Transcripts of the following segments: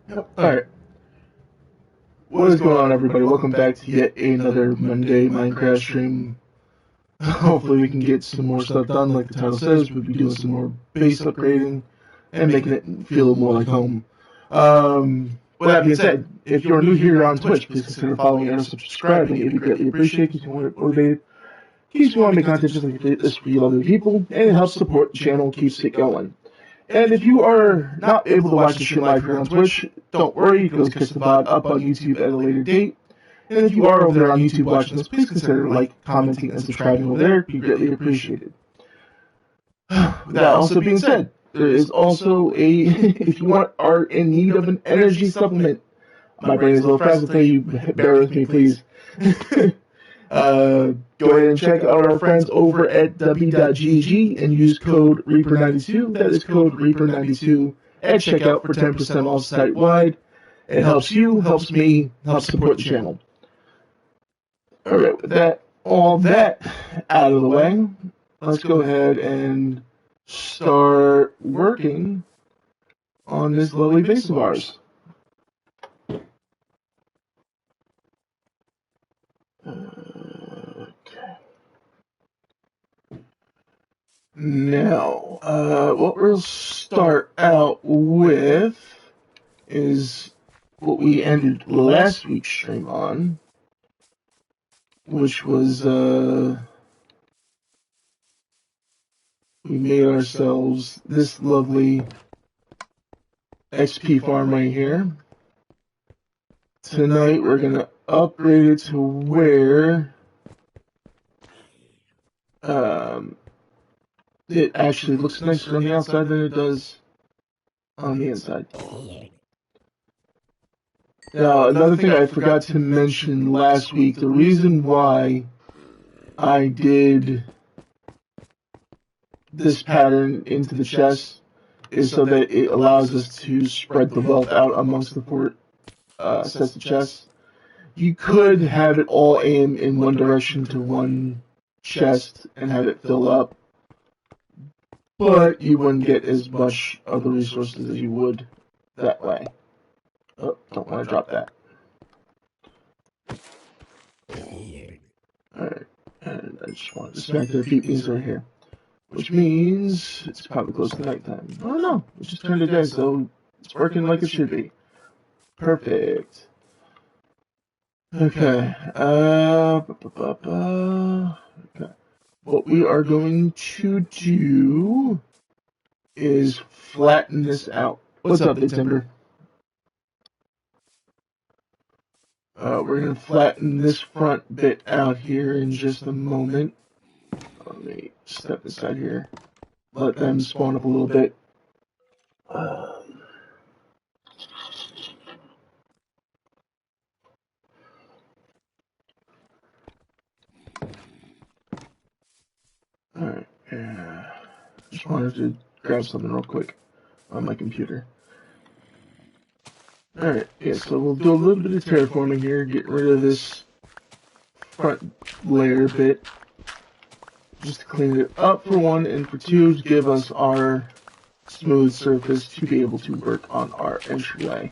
Yep. Alright. What is going on, everybody? Welcome back to yet another Monday Minecraft stream. Hopefully we can get some more stuff done, like the title says. We'll be doing some more base upgrading and making it feel more like home. With that being said, if you're new here on Twitch, please consider following and subscribing. It'd be greatly appreciated. Keeps me motivated. Keeps me wanting to make content just like this for you lovely people, and it helps support the channel, keeps it going. And if you are not able to watch the stream live here on Twitch, don't worry, you can always catch the VOD up on YouTube at a later date. And if you are over there on YouTube watching this, please consider commenting, and subscribing over there. It'd be greatly appreciated. With that also being said, there is also if you are in need of an energy supplement, my brain is a little frazzled today, you bear with me, please. Go ahead and check out our friends over at w.gg and use code Reaper92. That is code Reaper92 at checkout for 10% off site-wide. It helps you, helps me, helps support the channel. Alright, with all that out of the way, let's go ahead and start working on this lovely base of ours. Now, what we'll start out with is what we ended last week's stream on, which was, we made ourselves this lovely XP farm right here. Tonight, we're going to upgrade it to where, it actually looks nicer on the outside than it does on the inside. Now, another thing I forgot to mention last week, the reason why I did this pattern into the chest is so that it allows us to spread the wealth out amongst the four sets of chests. You could have it all aim in one direction to one chest and have it fill up, but you wouldn't get as much of the resources as you would that way. Oh, don't want to drop that. Alright, and I just wanted to smack the peepees right here. Which means it's probably close to nighttime. Oh no, it's just turned to day, so it's working like it should be. Perfect. Okay, okay. What we are going to do is flatten this out. What's up, Big Timber? We're going to flatten this front bit out here in just a moment. Let me step aside here. Let them spawn up a little bit. Alright, yeah. Just wanted to grab something real quick on my computer. Alright, yeah, so we'll do a little bit of terraforming here, get rid of this front layer bit, just to clean it up for one, and for two, to give us our smooth surface to be able to work on our entryway.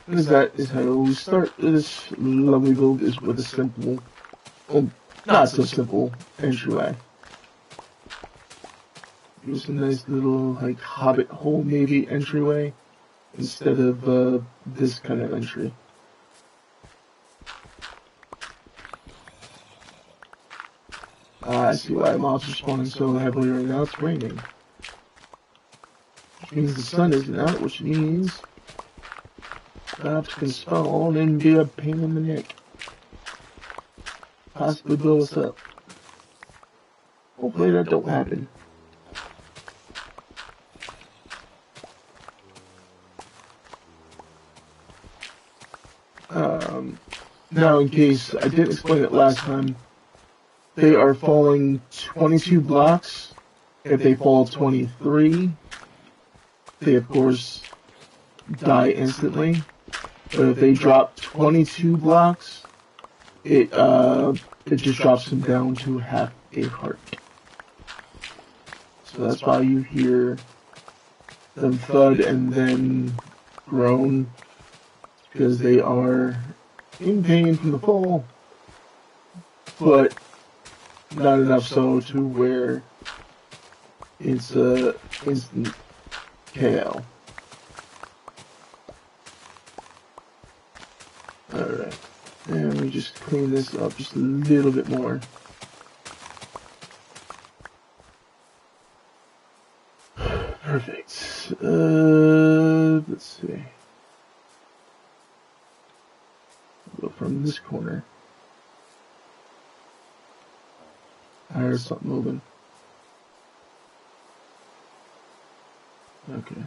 Because that is how we start this lovely build, is with a simple, well, not so simple entryway. Just a nice little, like, hobbit hole maybe entryway, instead of this kind of entry. I see why mobs are spawning so heavily right now. It's raining. Which means the sun isn't out, which means mobs can spawn and be a pain in the neck. Possibly blow us up. Hopefully that don't happen. Now, in case I didn't explain it last time, they are falling 22 blocks. If they fall 23, they of course die instantly. But if they drop 22 blocks, it just drops them down to half a heart. So that's why you hear them thud and then grown because they are in pain from the fall, but not enough so to where it's a instant KO. Alright, and we just clean this up just a little bit more. Perfect. Let's see. Go from this corner. I heard something moving. Okay.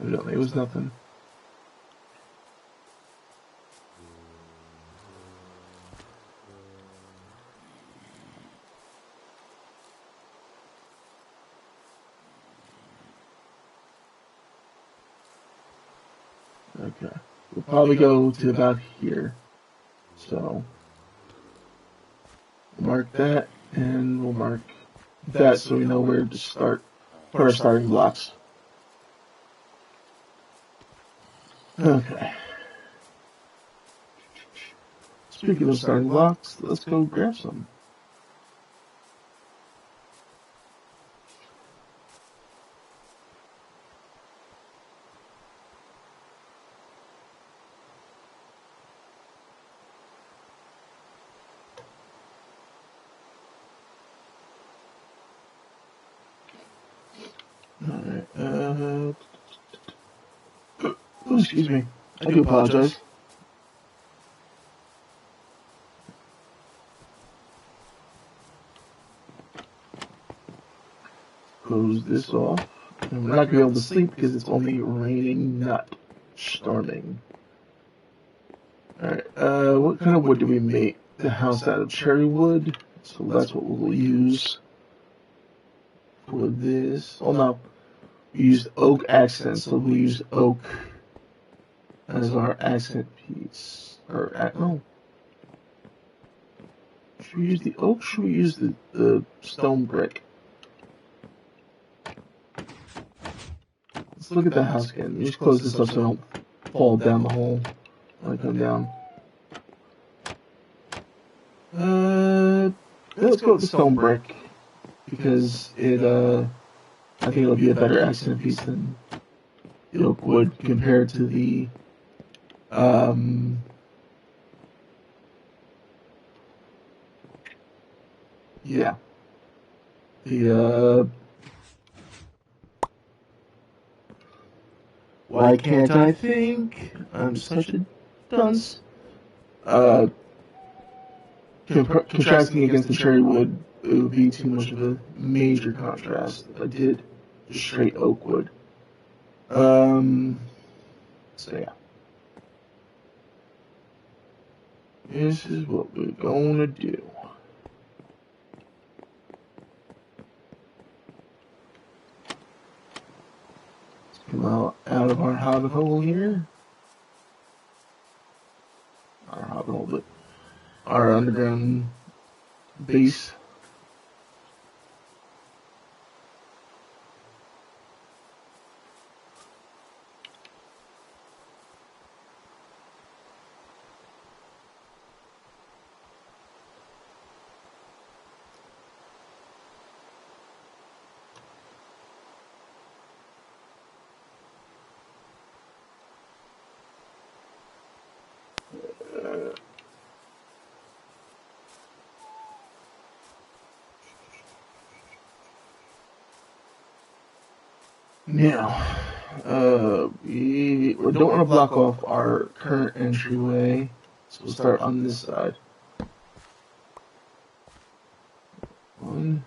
Evidently it was nothing. Okay. We'll probably go to about here. So, mark that, and we'll mark that so we know where to start for our starting blocks. Okay. Speaking of starting blocks, let's go grab some. Alright, oh, excuse me. I do apologize. Close this off. And we're not going to be able to sleep because it's only raining, not storming. Alright, what kind of wood do we make the house out of? Cherry wood. So that's what we'll use for this. Oh no, we used oak accent, so we'll use oak as our accent piece. Or, no. Should we use the oak? Should we use the stone brick? Let's look at the house again. Let me just close this up so I don't fall down the hole when I come down. Let's go with the stone brick because it, I think it'll be a better accent piece than the oak wood compared to the, yeah, the, why can't I think? I'm such a dunce. Contrasting against the cherry wood, it would be too much of a major contrast if I did just straight oak wood. So yeah. This is what we're gonna do. Let's come out of our hobbit hole here. Our hobbit hole, but our underground base. Now, we don't want to block off our current entryway, so we'll start on this side. One.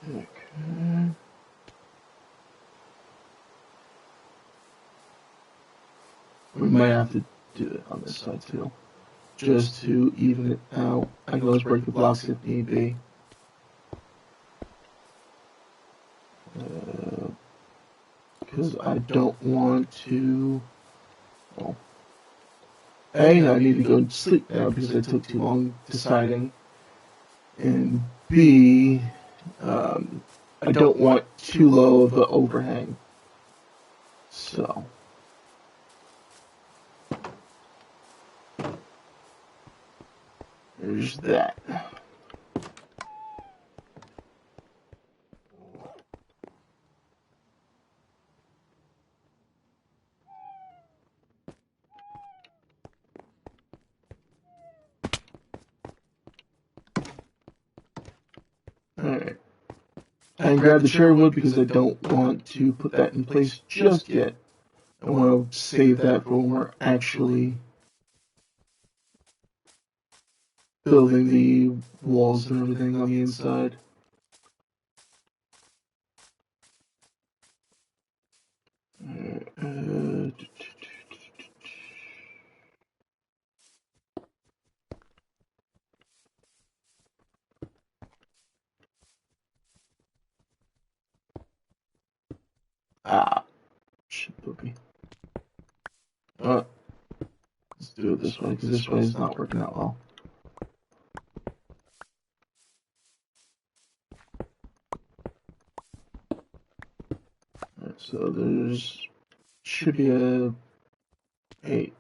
Okay. We might have to do it on this side too, just to even it out. I can always break the blocks if need be. Because I don't want to. Well, A, I need to go to sleep now because I took too long deciding. And B, I don't want too low of an overhang. So. There's that. Alright. I grab the cherry wood because I don't want to put that in place just yet. I want to save that for when we're actually building the walls and everything on the inside. Shit, poopy. Let's do it this way, because this way is not working out well. Alright, so there's should be a 8,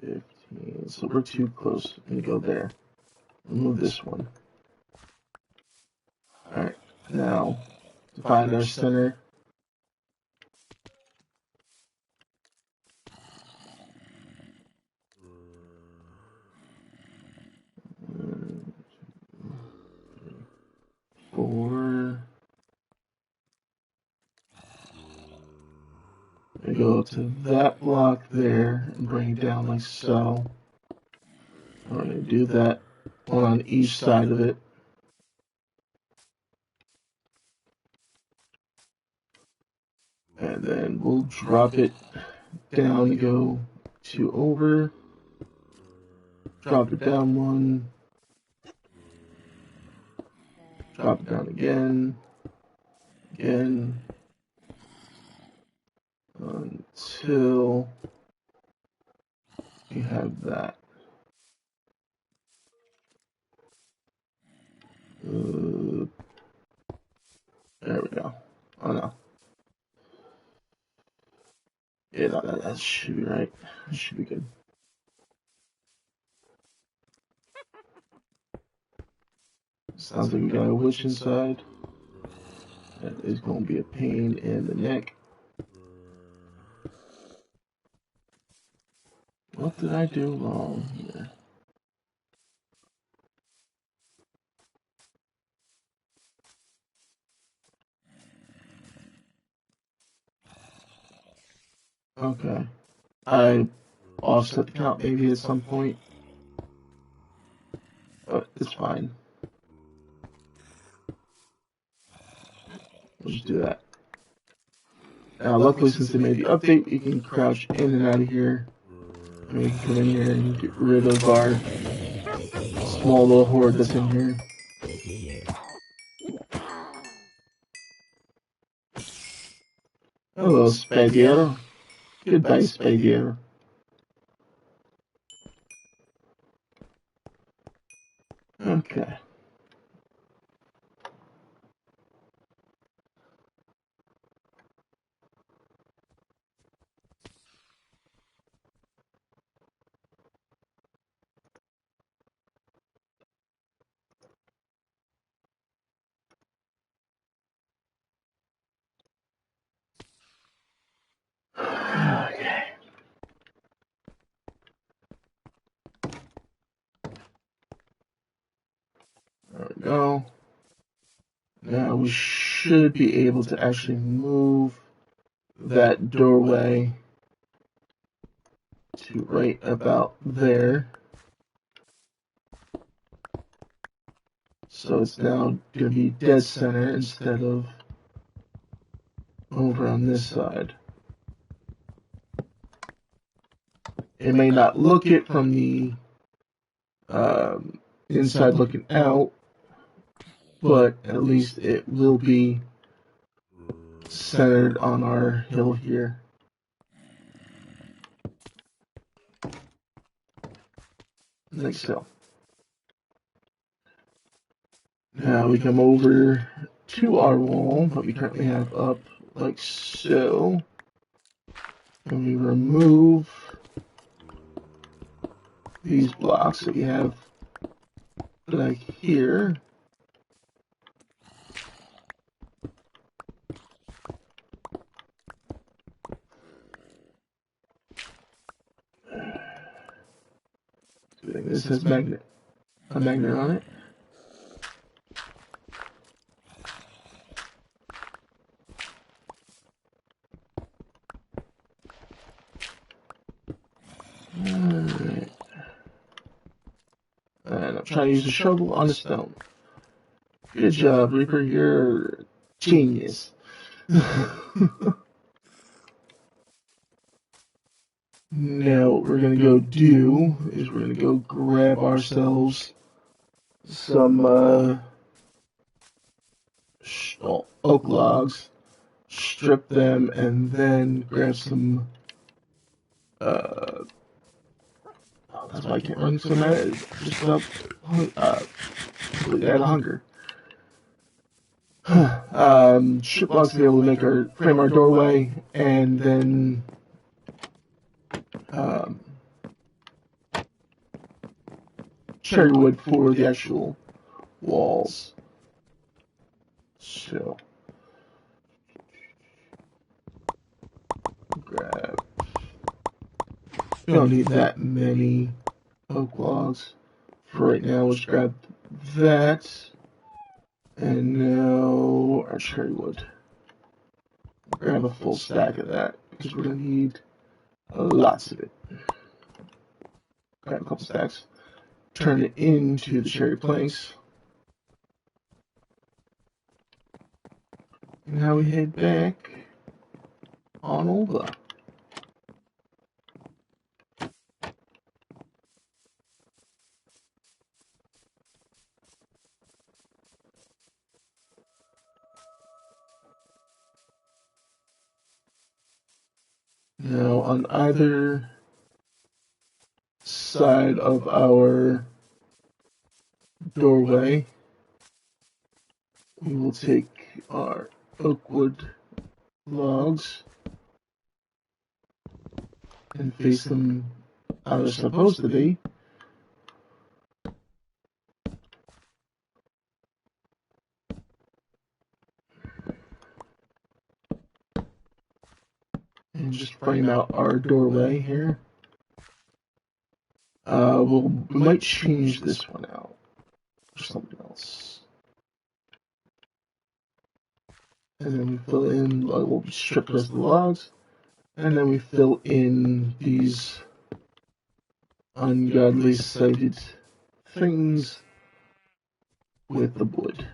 15. So we're too close. I'm gonna go there. Remove this one. Alright, now to find our center. Four. I go to that block there and bring it down like so. I'm going to do that one on each side of it. And then we'll drop it down and go 2 over. Drop it down 1. Drop it down again. Again. Until we have that. There we go. Oh no. Yeah, that should be right. That should be good. Sounds like we got a witch inside. That is going to be a pain in the neck. What did I do wrong here? Okay. I offset the count maybe at some point. But it's fine. We'll just do that. Now, luckily, since they made the update, you can crouch in and out of here. And we can come in here and get rid of our small little horde that's in here. Hello, Spaghetti. Goodbye, Spaghetti. Okay. Okay. There we go. Now we should be able to actually move that doorway to right about there. So it's now going to be dead center instead of over on this side. It may not look it from the inside looking out, but at least it will be centered on our hill here. like so. Now we come over to our wall that we currently have up like so, and we remove these blocks that we have like here. This has a magnet on it. Alright. And I'm trying to use a shovel on a stone. Good job, Reaper. You're a genius. Now what we're gonna go do is we're gonna go grab ourselves some oak logs, strip them, and then grab some that's why I can't run so mad. Just completely out of hunger. Strip logs to be able to make frame our doorway, and then cherry wood for the actual walls. So grab. We don't need that many oak logs for right now. Let's grab that, and now our cherry wood. Grab a full stack of that because we're gonna need lots of it. Grab a couple stacks. Turn it into the cherry planks. And now we head back on over. Now on either side of our doorway, we will take our oak wood logs and face them how they're supposed to be. And just frame out our doorway here. We might change this one out for something else. And then we fill in, we'll strip the rest of the logs, and then we fill in these ungodly sighted things with the wood.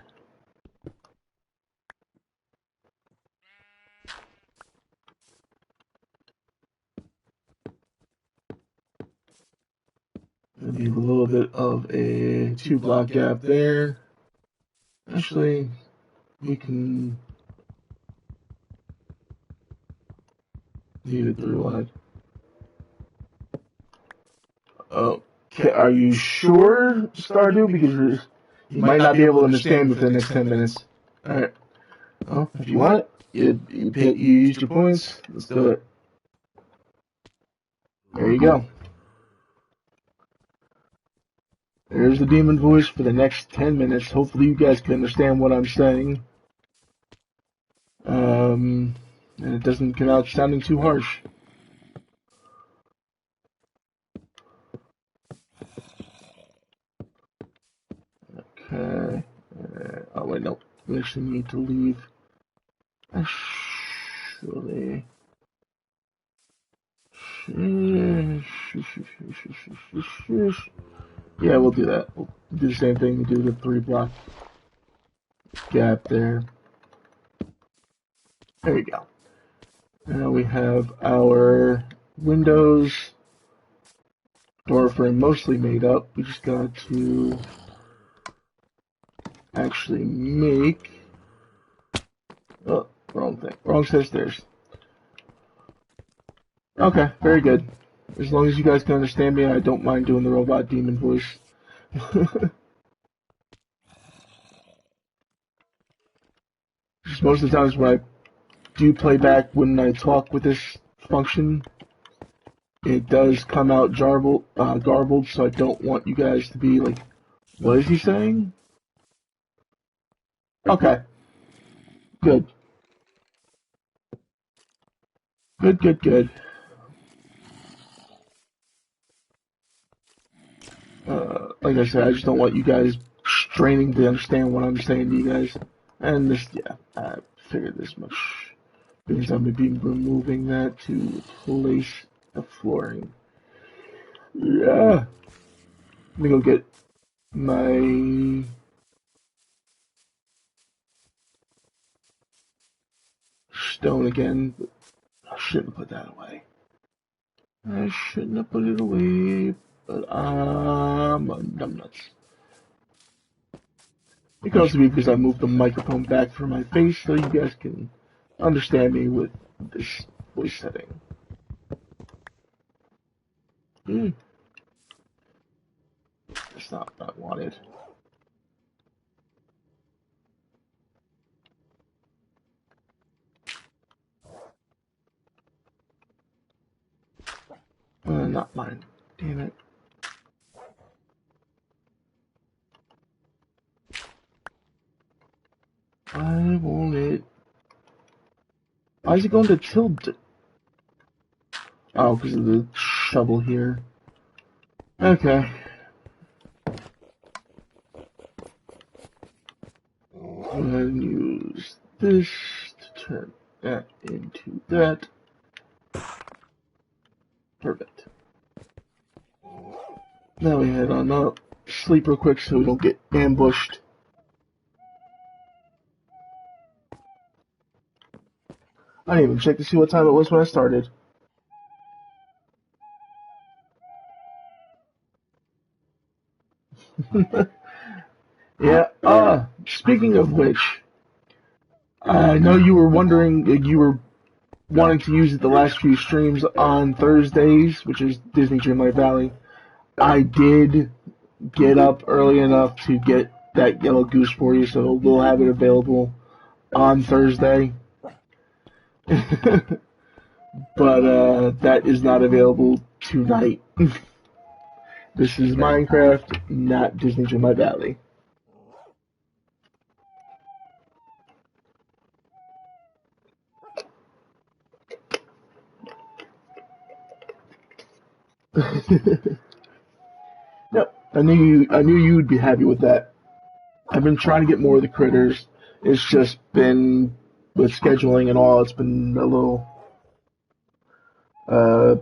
Leave a little bit of a 2-block gap there. Actually, we can leave it 3 wide. Okay, are you sure, Stardew? Because you might not be able to understand within the next 10 minutes. Alright. Well, if you want it, you use your points. Let's do it. There you go. There's the demon voice for the next 10 minutes. Hopefully you guys can understand what I'm saying. And it doesn't come out sounding too harsh. Okay. Oh wait, no. We actually need to leave. Actually. Yeah, we'll do that. We'll do the same thing. Do the 3-block gap there. There you go. Now we have our windows, door frame mostly made up. We just got to actually make. Oh, wrong thing. Wrong set of stairs. Okay, very good. As long as you guys can understand me, I don't mind doing the robot demon voice. Just most of the times when I do playback, when I talk with this function, it does come out garbled, so I don't want you guys to be like, what is he saying? Okay, good. Good. Like I said, I just don't want you guys straining to understand what I'm saying to you guys. And this, yeah, I figured this much. Because I'm going to be removing that to place the flooring. Yeah. Let me go get my stone again. I shouldn't have put that away. I shouldn't have put it away, but I'm nuts. It could also be because I moved the microphone back from my face so you guys can understand me with this voice setting. That's not what I wanted. Not mine. Damn it. I want it. Why is it going to tilt? Oh, because of the shovel here. Okay. I'm going to use this to turn that into that. Perfect. Now we head on up. Sleep real quick so we don't get ambushed. I didn't even check to see what time it was when I started. Yeah, speaking of which, I know you were wondering, you were wanting to use it the last few streams on Thursdays, which is Disney Dreamlight Valley. I did get up early enough to get that yellow goose for you, so we'll have it available on Thursday. But that is not available tonight. This is Minecraft, not Disney Dreamlight Valley. Yep, I knew you'd be happy with that. I've been trying to get more of the critters. It's just been with scheduling and all. It's been a little uh,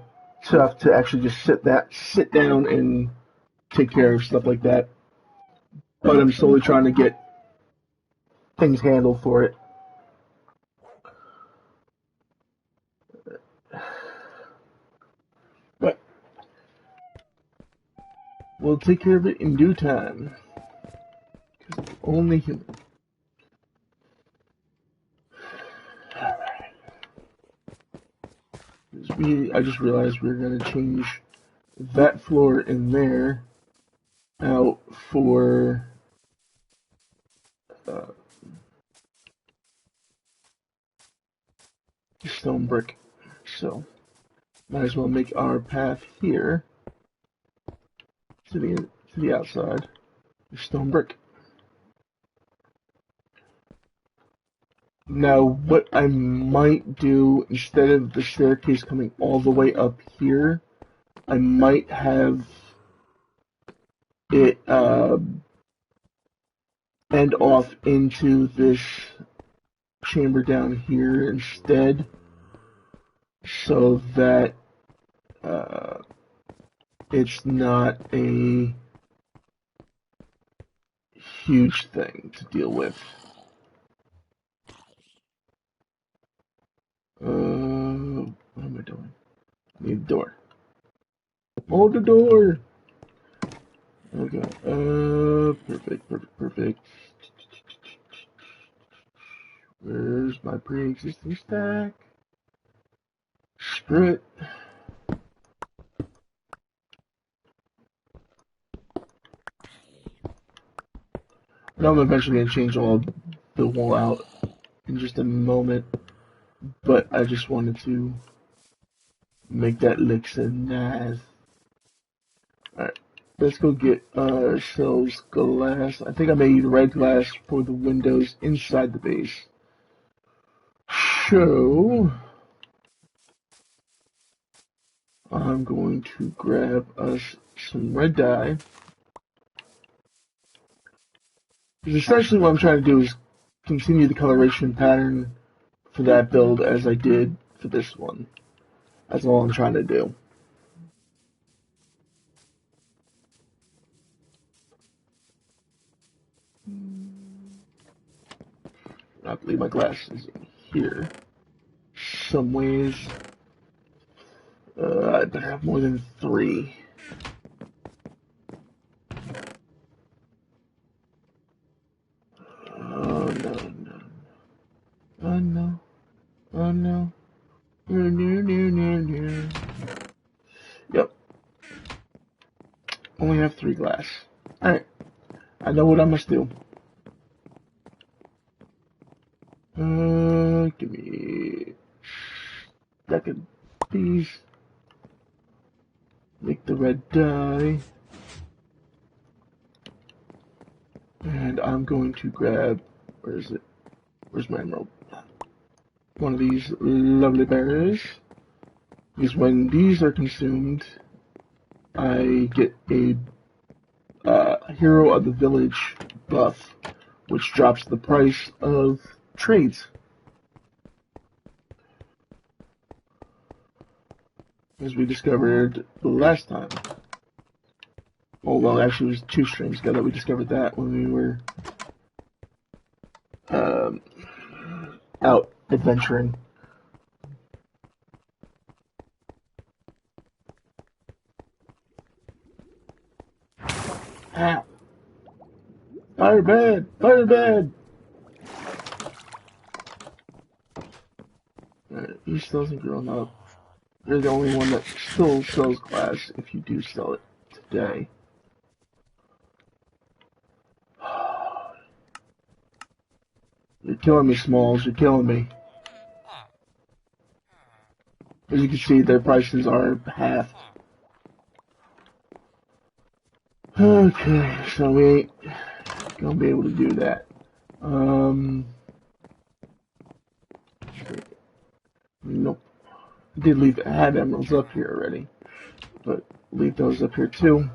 tough to actually just sit down and take care of stuff like that. But I'm slowly trying to get things handled for it. But we'll take care of it in due time. Because I'm only human. I just realized we're going to change that floor in there out for uh, stone brick. So, might as well make our path here to the outside with stone brick. Now, what I might do, instead of the staircase coming all the way up here, I might have it end off into this chamber down here instead, so that it's not a huge thing to deal with. What am I doing? I need a door. Hold the door! Okay, perfect. Where's my pre-existing stack? Screw it. I know I'm eventually going to change all the wall out in just a moment, but I just wanted to make that look so nice. Alright, let's go get ourselves glass. I think I made red glass for the windows inside the base. So, I'm going to grab us some red dye. Because essentially what I'm trying to do is continue the coloration pattern for that build as I did for this one. That's all I'm trying to do. I believe my glass is in here. Some ways. I better have more than 3. Oh no, no. Oh no. Oh no. No, no, no, no, no. Yep. Only have 3 glass. Alright. I know what I must do. Give me a second, please. Make the red dye. And I'm going to grab, where is it? Where's my emerald? One of these lovely berries. Because when these are consumed, I get a Hero of the Village buff, which drops the price of trades. As we discovered the last time. Oh, well, actually, it was 2 streams ago that we discovered that when we were out adventuring. Ah! Firebed! Firebed! He still hasn't grown up. You're the only one that still sells glass if you do sell it today. You're killing me, Smalls. You're killing me. As you can see, their prices are half. Okay, so we ain't gonna be able to do that. Nope. I had emeralds up here already, but leave those up here too.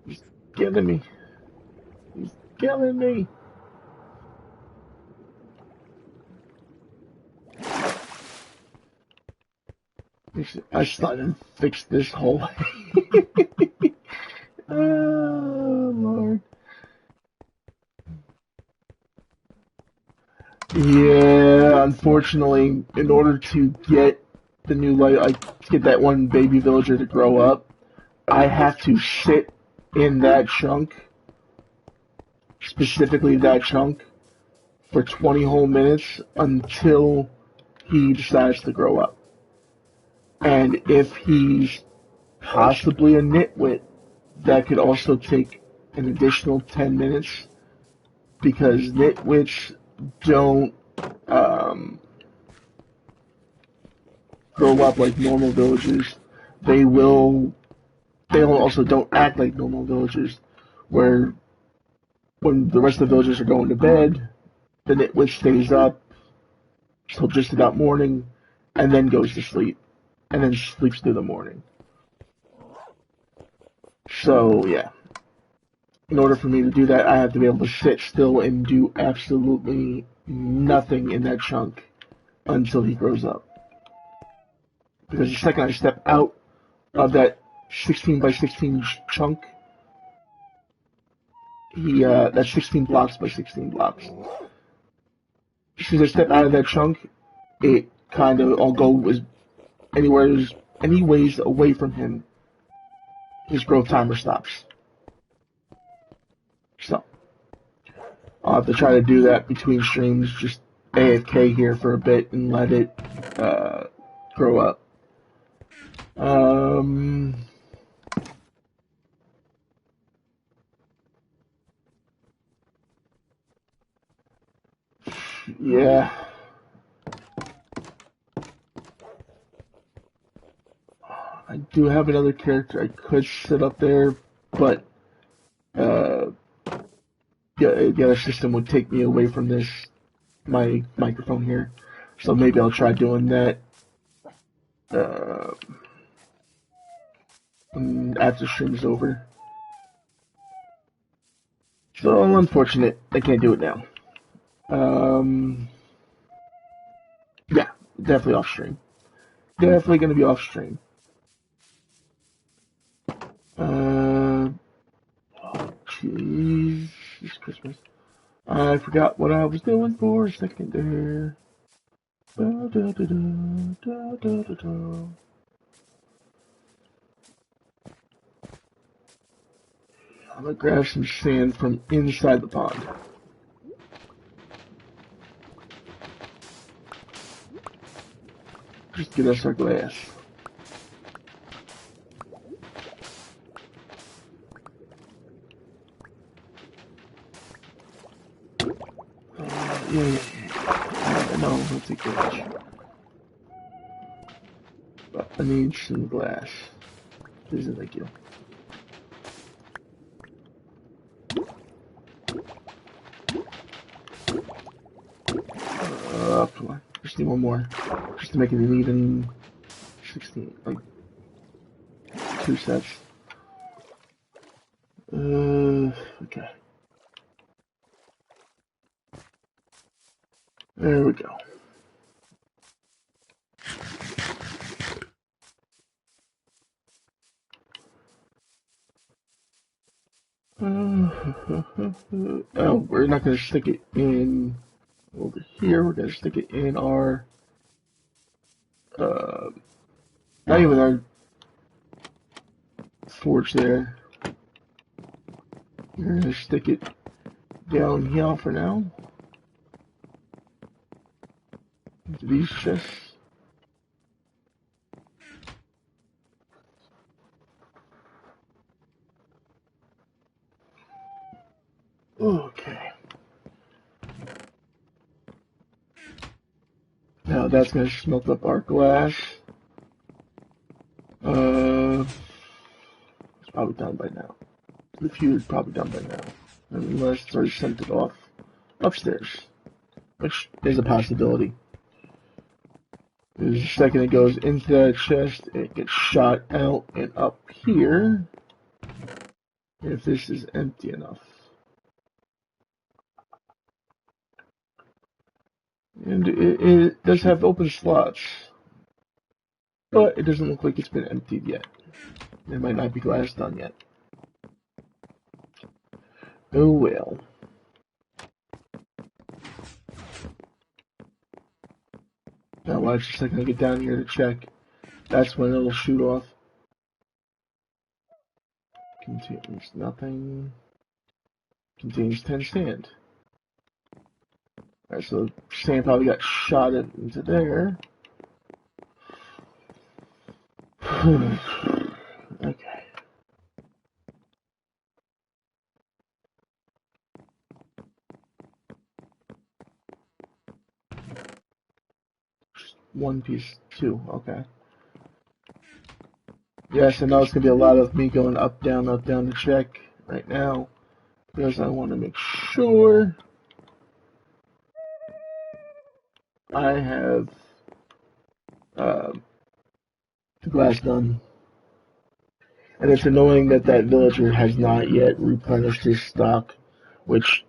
He's killing me. He's killing me. I started to fix this hole. Oh, Lord. Yeah, unfortunately, in order to get the new to get that one baby villager to grow up, I have to sit in that chunk, specifically that chunk, for 20 whole minutes until he decides to grow up. And if he's possibly a nitwit, that could also take an additional 10 minutes, because nitwits don't grow up like normal villagers. They also don't act like normal villagers, where when the rest of the villagers are going to bed, the nitwit stays up till just about morning, and then goes to sleep, and then sleeps through the morning. So, yeah. In order for me to do that, I have to be able to sit still and do absolutely nothing in that chunk until he grows up. Because the second I step out of that 16 by 16 chunk, that's 16 blocks by 16 blocks. As soon as I step out of that chunk, it kind of, I'll go any ways away from him, his growth timer stops. So, I'll have to try to do that between streams, just AFK here for a bit and let it grow up. Yeah. I do have another character I could sit up there, but uh, yeah, the other system would take me away from my microphone here. So maybe I'll try doing that uh, after stream's over. So unfortunate, I can't do it now. Yeah, definitely off stream. Definitely gonna be off stream. Oh, jeez, it's Christmas. I forgot what I was doing for a second there. Da, da, da, da, da, da, da. I'm gonna grab some sand from inside the pond. Just get us our glass. Yeah. No, I'll take glass. But I need some glass. Please and thank you. Come on. Just need one more. Just to make it an even 16, like 2 sets. Okay. There we go. Oh, we're not going to stick it in over here. We're going to stick it in our, not even our forge there. We're going to stick it down here for now. Into these chests. Okay. Now that's going to smelt up our glass. It's probably done by now. The feud probably done by now. Unless it's already sent it off upstairs. Which is a possibility. The second it goes into that chest, it gets shot out and up here. If this is empty enough. And it does have open slots. But it doesn't look like it's been emptied yet. There might not be glass done yet. Oh well. Now watch a second I get down here to check. That's when it'll shoot off. Contains nothing. Contains 10 sand. Alright, so sand probably got shot into there. Okay. Just one piece, two, okay. Yes, I know it's going to be a lot of me going up, down to check right now. Because I want to make sure I have the glass done. And it's annoying that that villager has not yet replenished his stock, which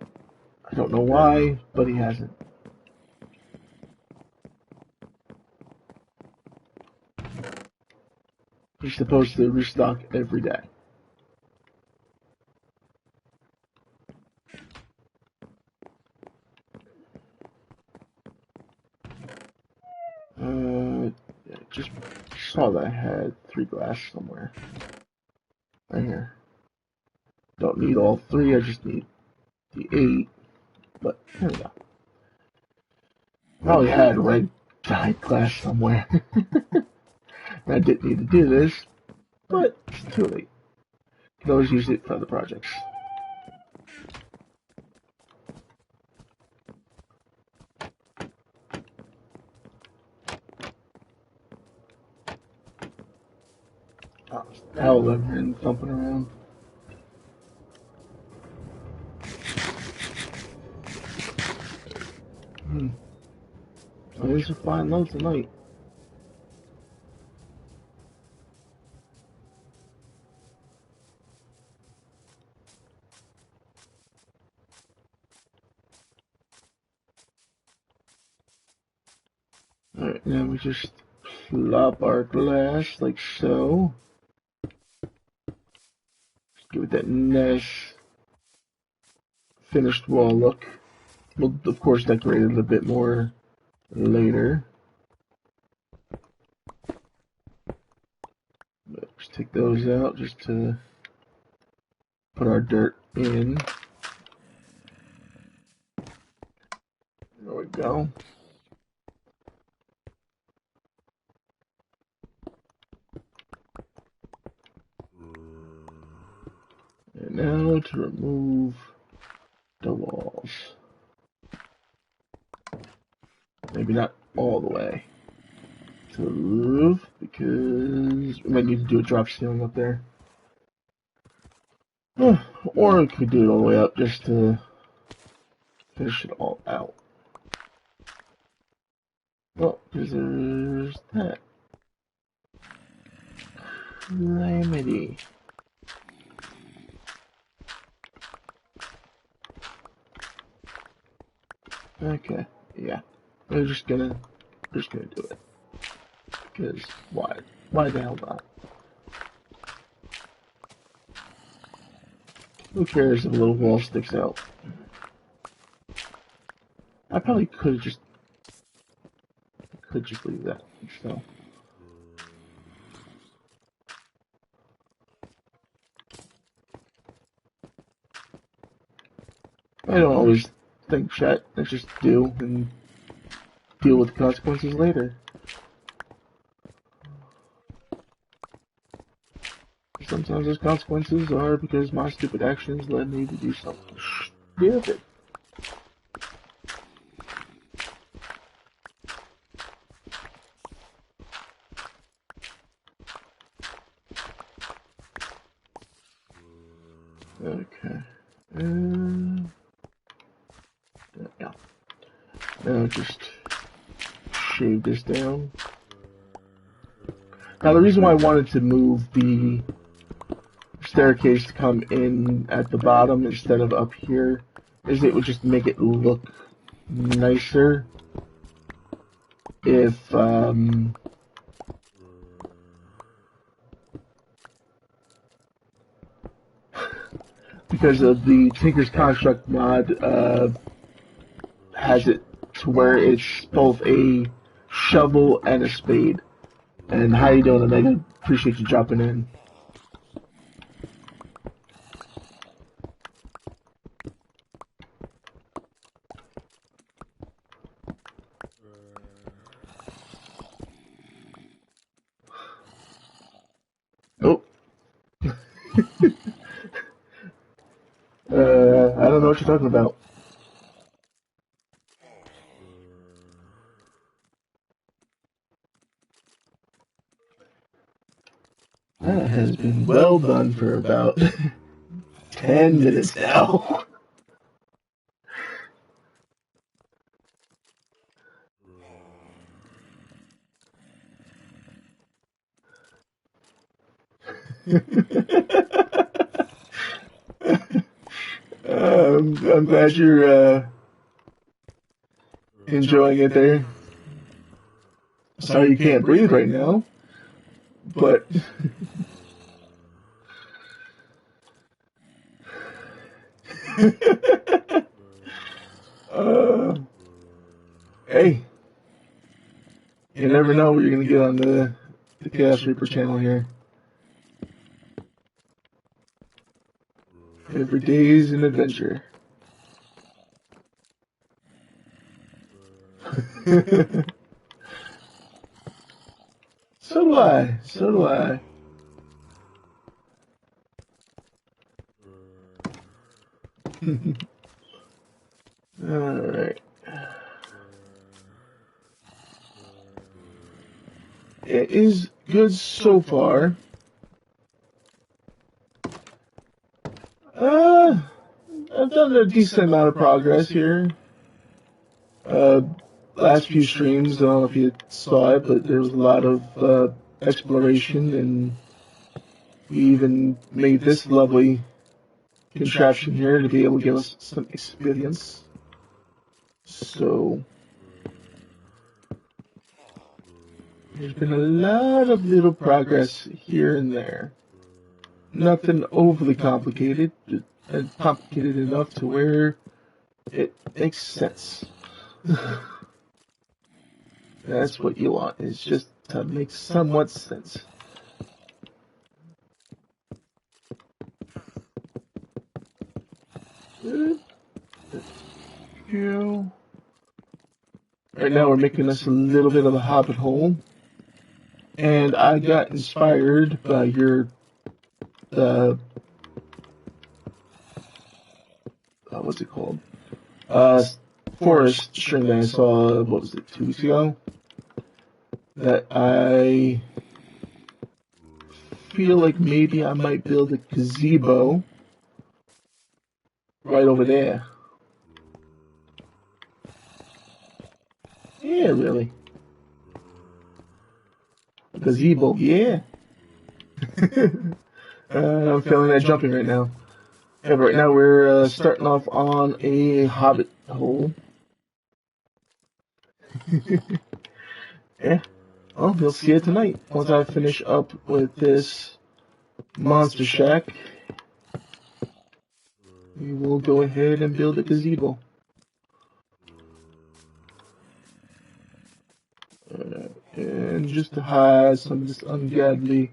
I don't know why, but he hasn't. He's supposed to restock every day. Yeah, just saw that I had 3 glass somewhere. Right here. Don't need all 3, I just need the 8. But here we go. Probably had red dye glass somewhere. I didn't need to do this, but it's too late. You can always use it for other projects. howling and thumping around. Oh, these are fine low tonight. Alright, now we just plop our glass like so. Give it that nice finished wall look. We'll, of course, decorate it a bit more later. But just take those out just to put our dirt in. There we go. And now to remove the walls. Maybe not all the way to the roof, because we might need to do a drop ceiling up there. Or we could do it all the way up just to finish it all out. Well, because there's that. Calamity. Okay, yeah. We're just gonna do it. Because why? Why the hell not? Who cares if a little wall sticks out? I probably could just leave that. So I don't always think shit. I just do and deal with the consequences later. Sometimes those consequences are because my stupid actions led me to do something stupid. Okay. Yeah. Now just shave this down. Now the reason why I wanted to move the staircase to come in at the bottom instead of up here is it would just make it look nicer if because of the Tinker's Construct mod has it to where it's both a shovel and a spade. And how you doing, Omega? Appreciate you dropping in. Oh. I don't know what you're talking about. That has been well done for about 10 minutes now. I'm glad you're enjoying it there. Sorry you can't breathe right now, but hey, you never know what you're gonna get on the Chaos Reaper channel here. Every day is an adventure. So do I. So do I. Alright. It is good so far. I've done a decent amount of progress here. Uh, last few streams, I don't know if you saw it, but there was a lot of exploration, and we even made this lovely contraption here to be able to give us some experience. So there's been a lot of little progress here and there. Nothing overly complicated, just complicated enough to where it makes sense. That's what you want, is just to make somewhat sense. Right now we're making us a little bit of a hobbit hole. And I got inspired by your what's it called? Forest stream that I saw, what was it, 2 weeks ago? That I feel like maybe I might build a gazebo right over there. Yeah, really. A gazebo, yeah. I'm feeling that jumping right now. Yeah, but right now we're starting off on a hobbit hole. Yeah. Well, we'll see it tonight. Once I finish up with this monster shack, we will go ahead and build a gazebo. And just to hide some of this ungodliness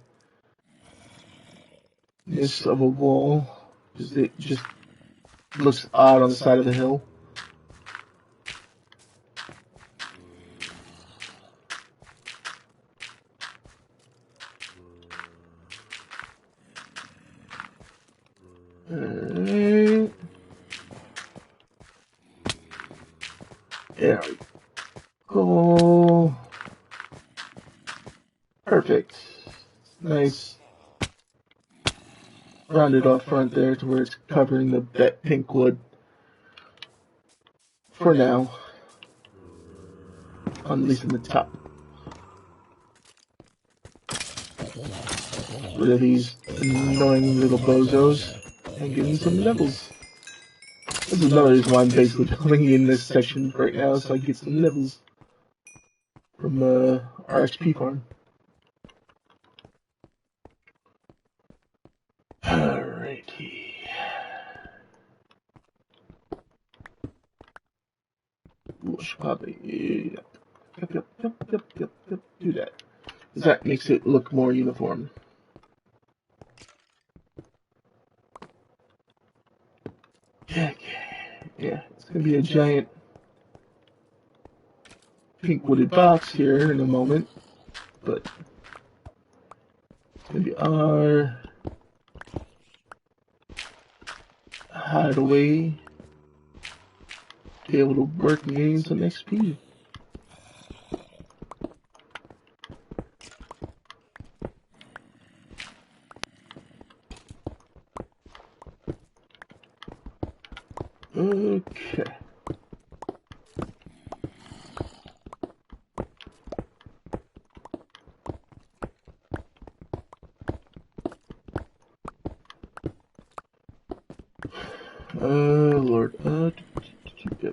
of a wall, because it just looks odd on the side of the hill. Alright. There we go. Perfect. Nice. Rounded off front there to where it's covering that pink wood. For now. At least in the top. Rid of these annoying little bozos and getting some levels. This is another reason why I'm basically building in this section right now, so I get some levels from our XP farm. Alrighty. We should probably yep, do that. Because that makes it look more uniform. Yeah, it's gonna be a giant pink wooded box here in a moment, but it's gonna be our hideaway to be able to work and gain some XP. Okay. Lord.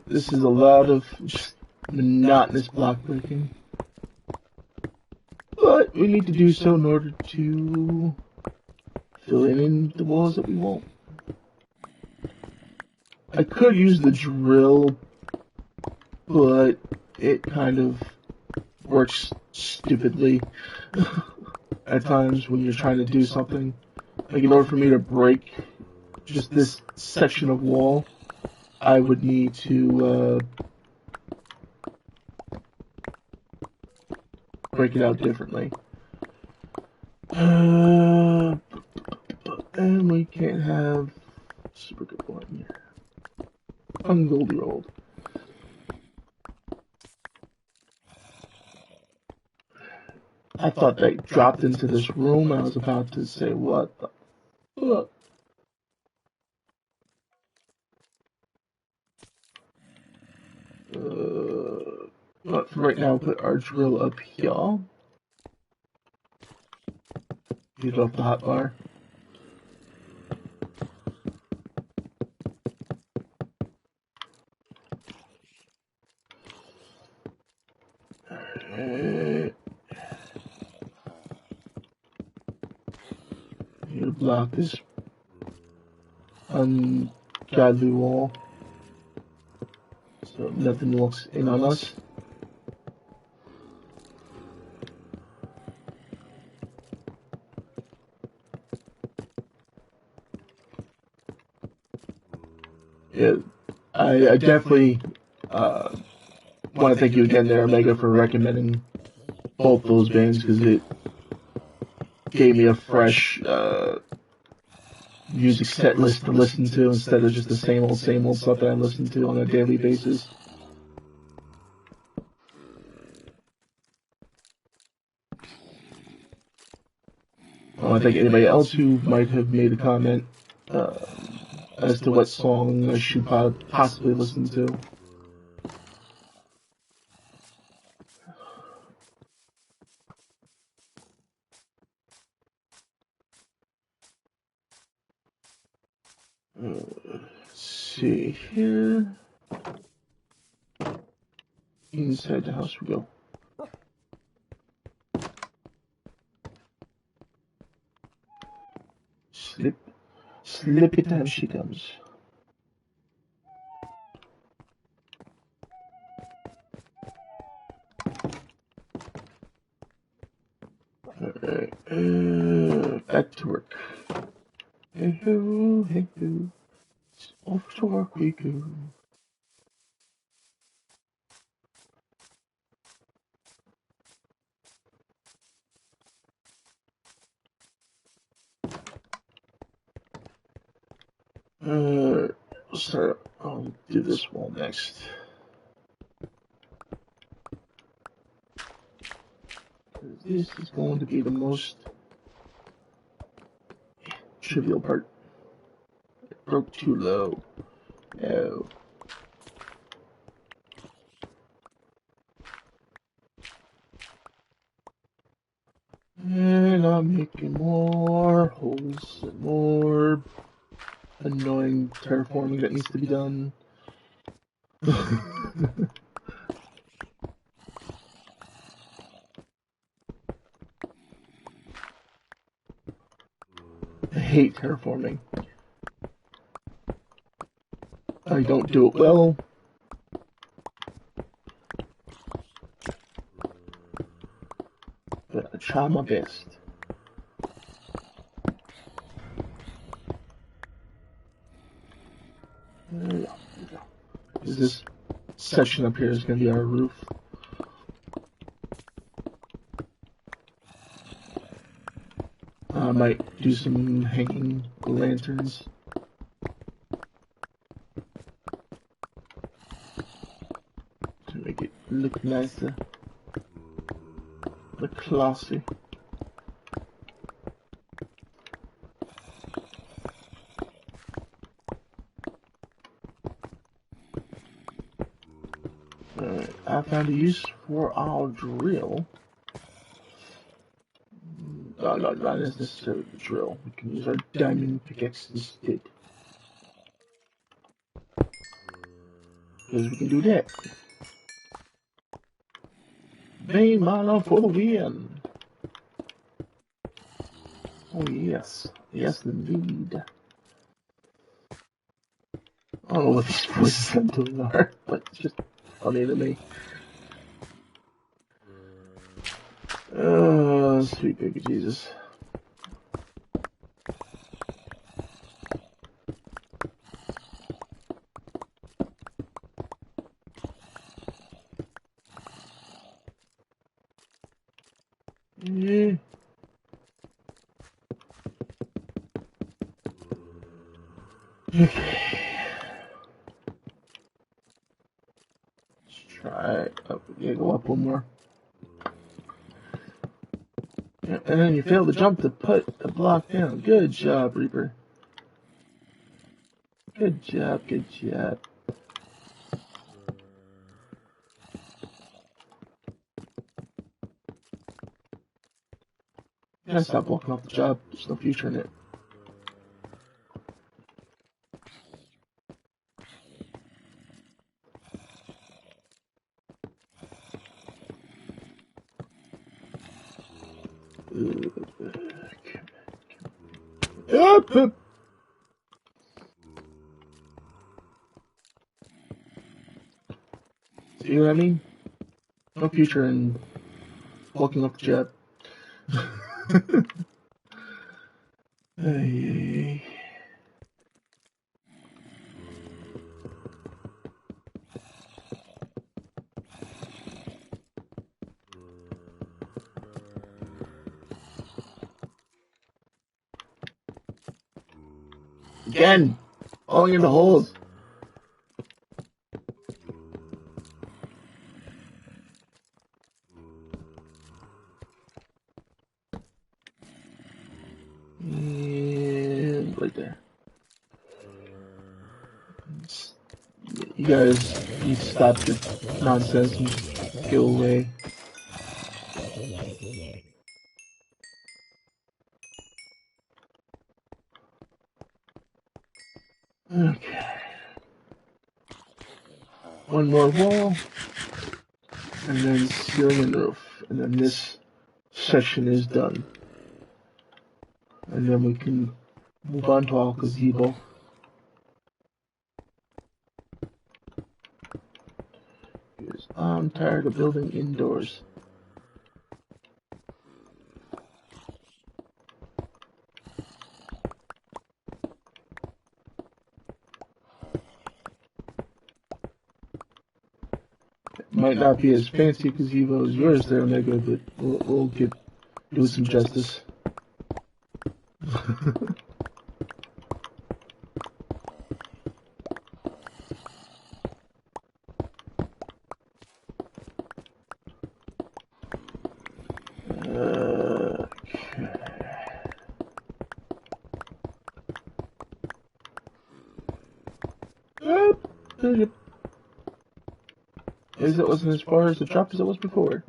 This is a lot of just monotonous block breaking. But we need to do so in order to fill in the walls that we want. I could use the drill, but it kind of works stupidly at times when you're trying to do something. Like in order for me to break just this section of wall, I would need to break it out differently. And we can't have super good one here. Ungoldie rolled. I thought they dropped into this room. I was about to say, what the fuck? But for right now, we'll put our drill up here. Get it off the hotbar. Alright. You block this ungodly wall so nothing walks in on us. Yeah, I definitely want to thank you again there, Omega, for recommending both those bands because it gave me a fresh music set list to listen to instead of just the same old stuff that I listen to on a daily basis. I want to thank anybody else who might have made a comment as to what song I should possibly listen to. Let's see here. Inside the house we go. Slippy time she comes. Alright, back to work. Hey ho, off to work we go. I'll do this wall next. This is going to be the most trivial part. It broke too low. No. And I'm making more holes and more annoying terraforming that needs to be done. I hate terraforming. I don't do it well. But I try my best. This section up here is going to be our roof. I might do some hanging lanterns. To make it look nicer. Look classy. Alright, I found a use for our drill. No, not necessarily the drill. We can use our diamond pickaxe instead. Because we can do that. Vein miner for the win! Oh yes. Yes indeed. I don't know what these voices I'm doing are, but it's just funny to me. Sweet baby Jesus. Yeah. Okay. Let's try it. Oh, yeah, go up one more. Yeah, and then you failed to jump to put the block down. Good job, Reaper. Good job, good job. Can I stop walking off the job? There's no future in it. Up. See what I mean? No future in walking off the job. Hey. Again, falling into holes. And right there. You guys need to stop your nonsense and just go away. Okay. One more wall. And then ceiling and roof. And then this section is done. And then we can move on to our gazebo. Because I'm tired of building indoors. Might not be as fancy a gazebo as yours there, Omega, but we'll do some justice. Is it wasn't as far as the drop as it was before.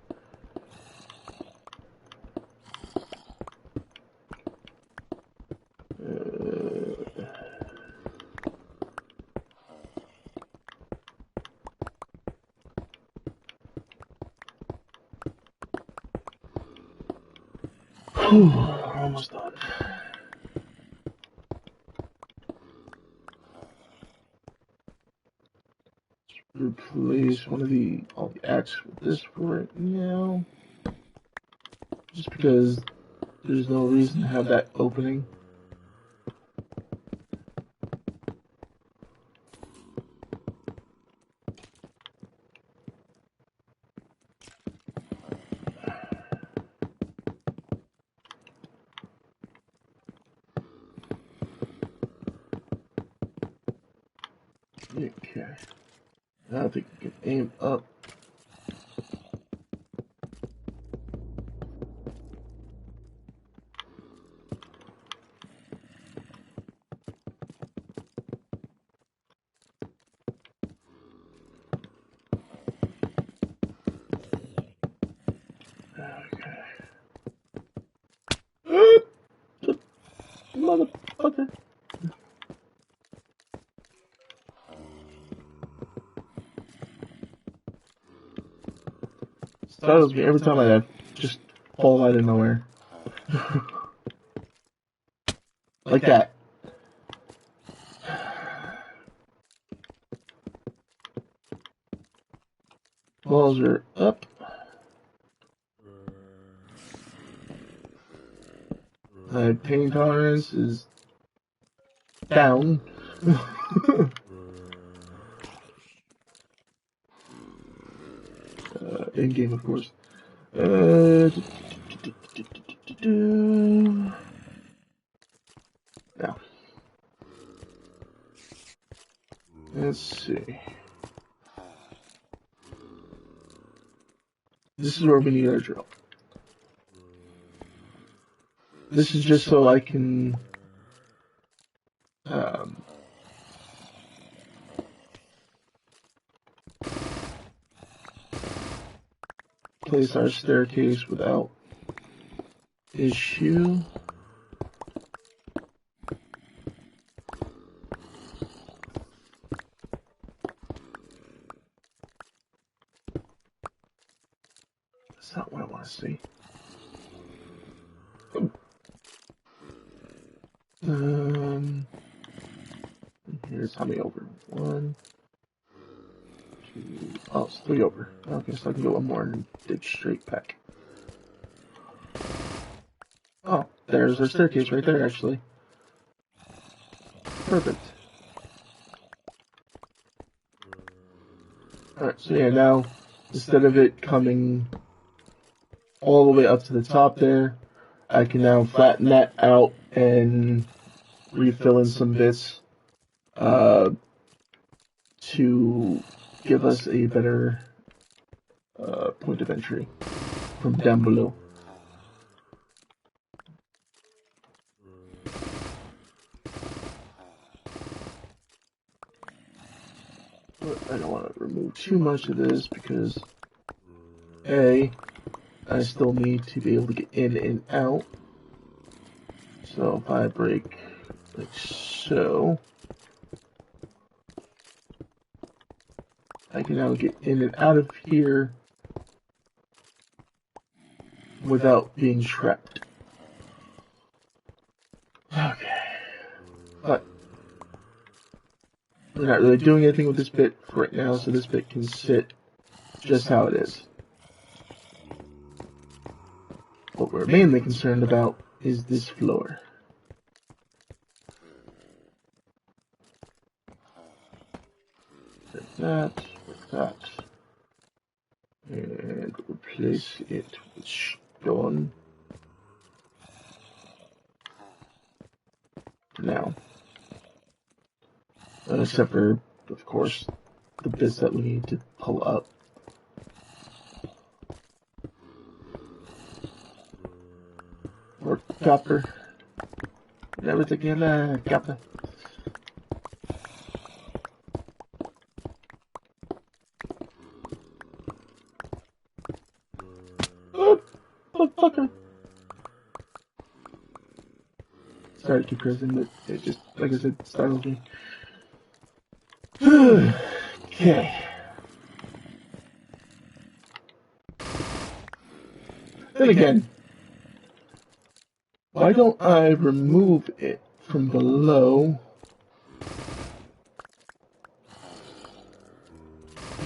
Almost done. Replace all the X with this for right now. Just because there's no reason to have that opening. Okay. Now I think we can aim up. Motherfucker. Startles me every time I just fall out of nowhere. Like that. Walls are up. Pain tolerance is down. In game, of course. Now, let's see. This is where we need our drill. This is just so I can place our staircase without issue. That's not what I want to see. Here's how many over. 1, 2, oh, it's 3 over. Okay, so I can go one more and dig straight back. Oh, there's our staircase right there, actually. Perfect. Alright, so yeah, now, instead of it coming all the way up to the top there, I can now flatten that out and refill in some bits to give us a better point of entry from down below. But I don't want to remove too much of this because A, I still need to be able to get in and out. So if I break like so, I can now get in and out of here without being trapped. Okay. But we're not really doing anything with this bit for right now, so this bit can sit just how it is. What we're mainly concerned about is this floor. Like that, like that. And replace it with stone. Now. Except for, of course, the bits that we need to pull up. Or copper. Everything in copper. Oh, motherfucker. Sorry to keep cursing, but it just, like I said, startled me. Okay. Then again, why don't I remove it from below?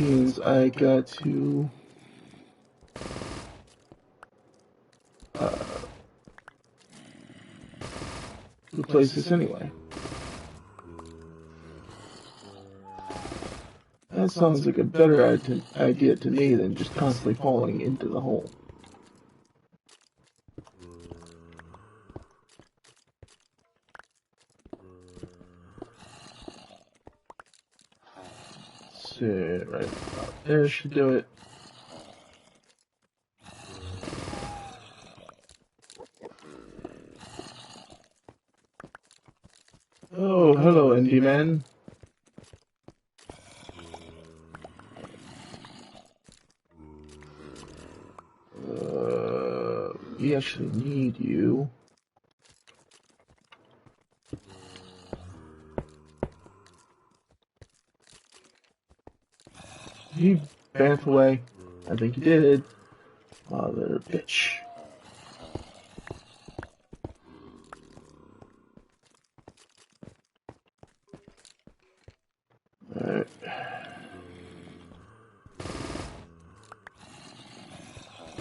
Means I got to replace this anyway. That sounds like a better idea to me than just constantly falling into the hole. So, right about there should do it. Oh, hello, Indie Man. We actually need you. You bamf away. I think you did. Mother bitch. Alright.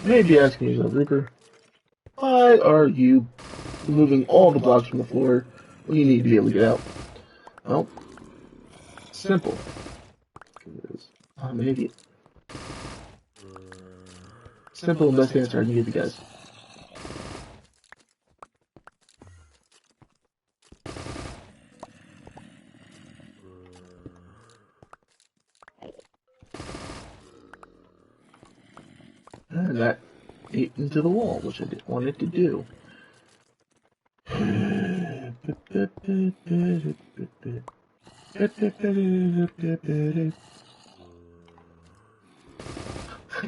You may be asking yourself, Reaper, why are you removing all the blocks from the floor when you need to be able to get out? Well, simple. Because I'm an idiot. Simple and best answer I can give you guys. And that ate into the wall, which I didn't want it to do.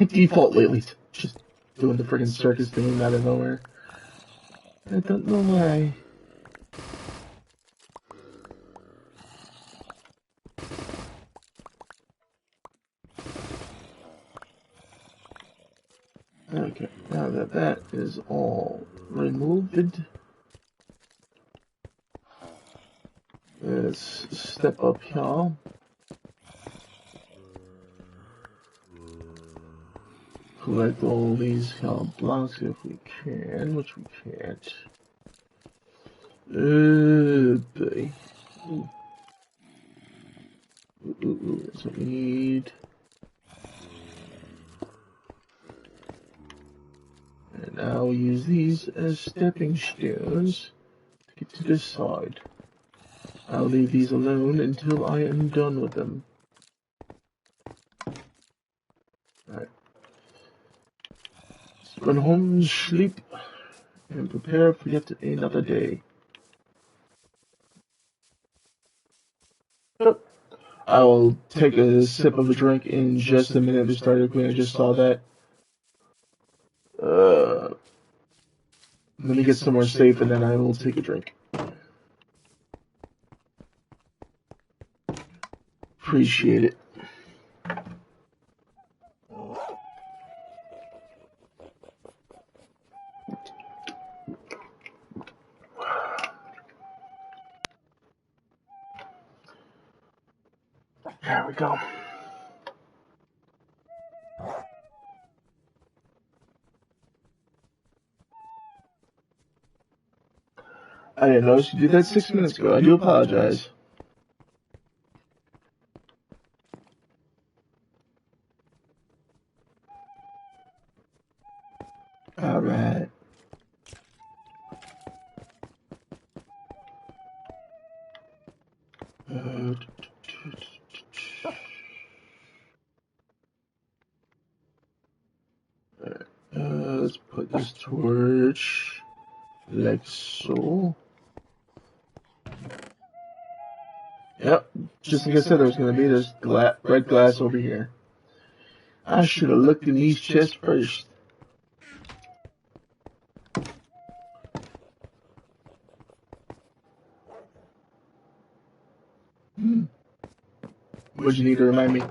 Default lately, just doing the friggin' circus theme out of nowhere. I don't know why. Okay, now that that is all removed, let's step up here. Collect all these blocks if we can, which we can't. Boy. That's what we need. And I'll use these as stepping stones to get to this side. I'll leave these alone until I am done with them. Alright. Let's run home, sleep, and prepare for yet another day. I will take a sip of a drink in just a minute to start when I just saw that. Let me get somewhere safe and then I will take a drink. Appreciate it. There we go. I didn't notice you did that 6 minutes ago. I do apologize. Alright. Let's put this torch like so. Yep, just like I said there was going to be, there's red glass over here. I should have looked in these chests first. What'd you need to remind me?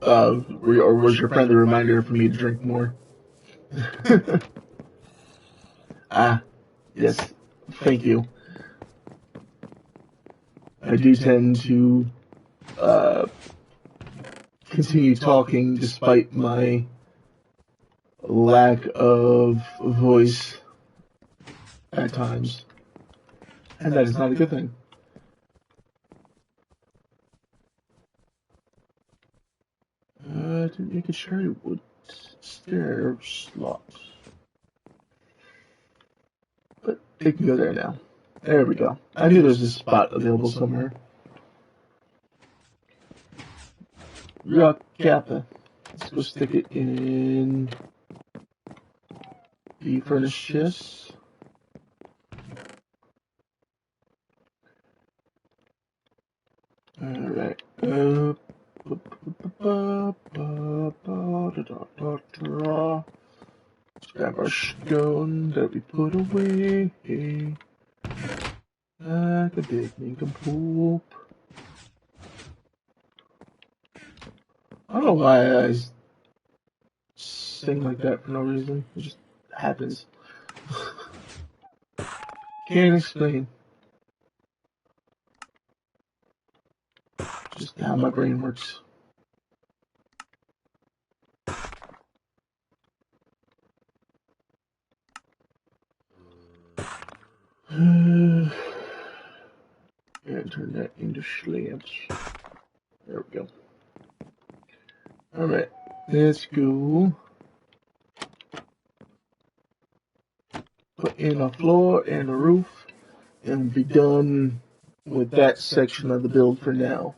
Or was your friend a reminder for me to drink more? Ah, yes. Thank you. I do tend to continue talking despite my lack of voice at times. And that is not a good thing. To make a cherry wood stair slot. But they can go there now. There we go. I knew there was a spot available somewhere. Rock Kappa. Let's go stick it in the furnace chest. Alright. Let's grab our stone that we put away. Like a big nincompoop. I don't know why I sing like that for no reason. It just happens. Can't explain. Just how my brain works. And turn that into slabs. There we go. Alright, let's go. Put in a floor and a roof, and be done with that section of the build for now.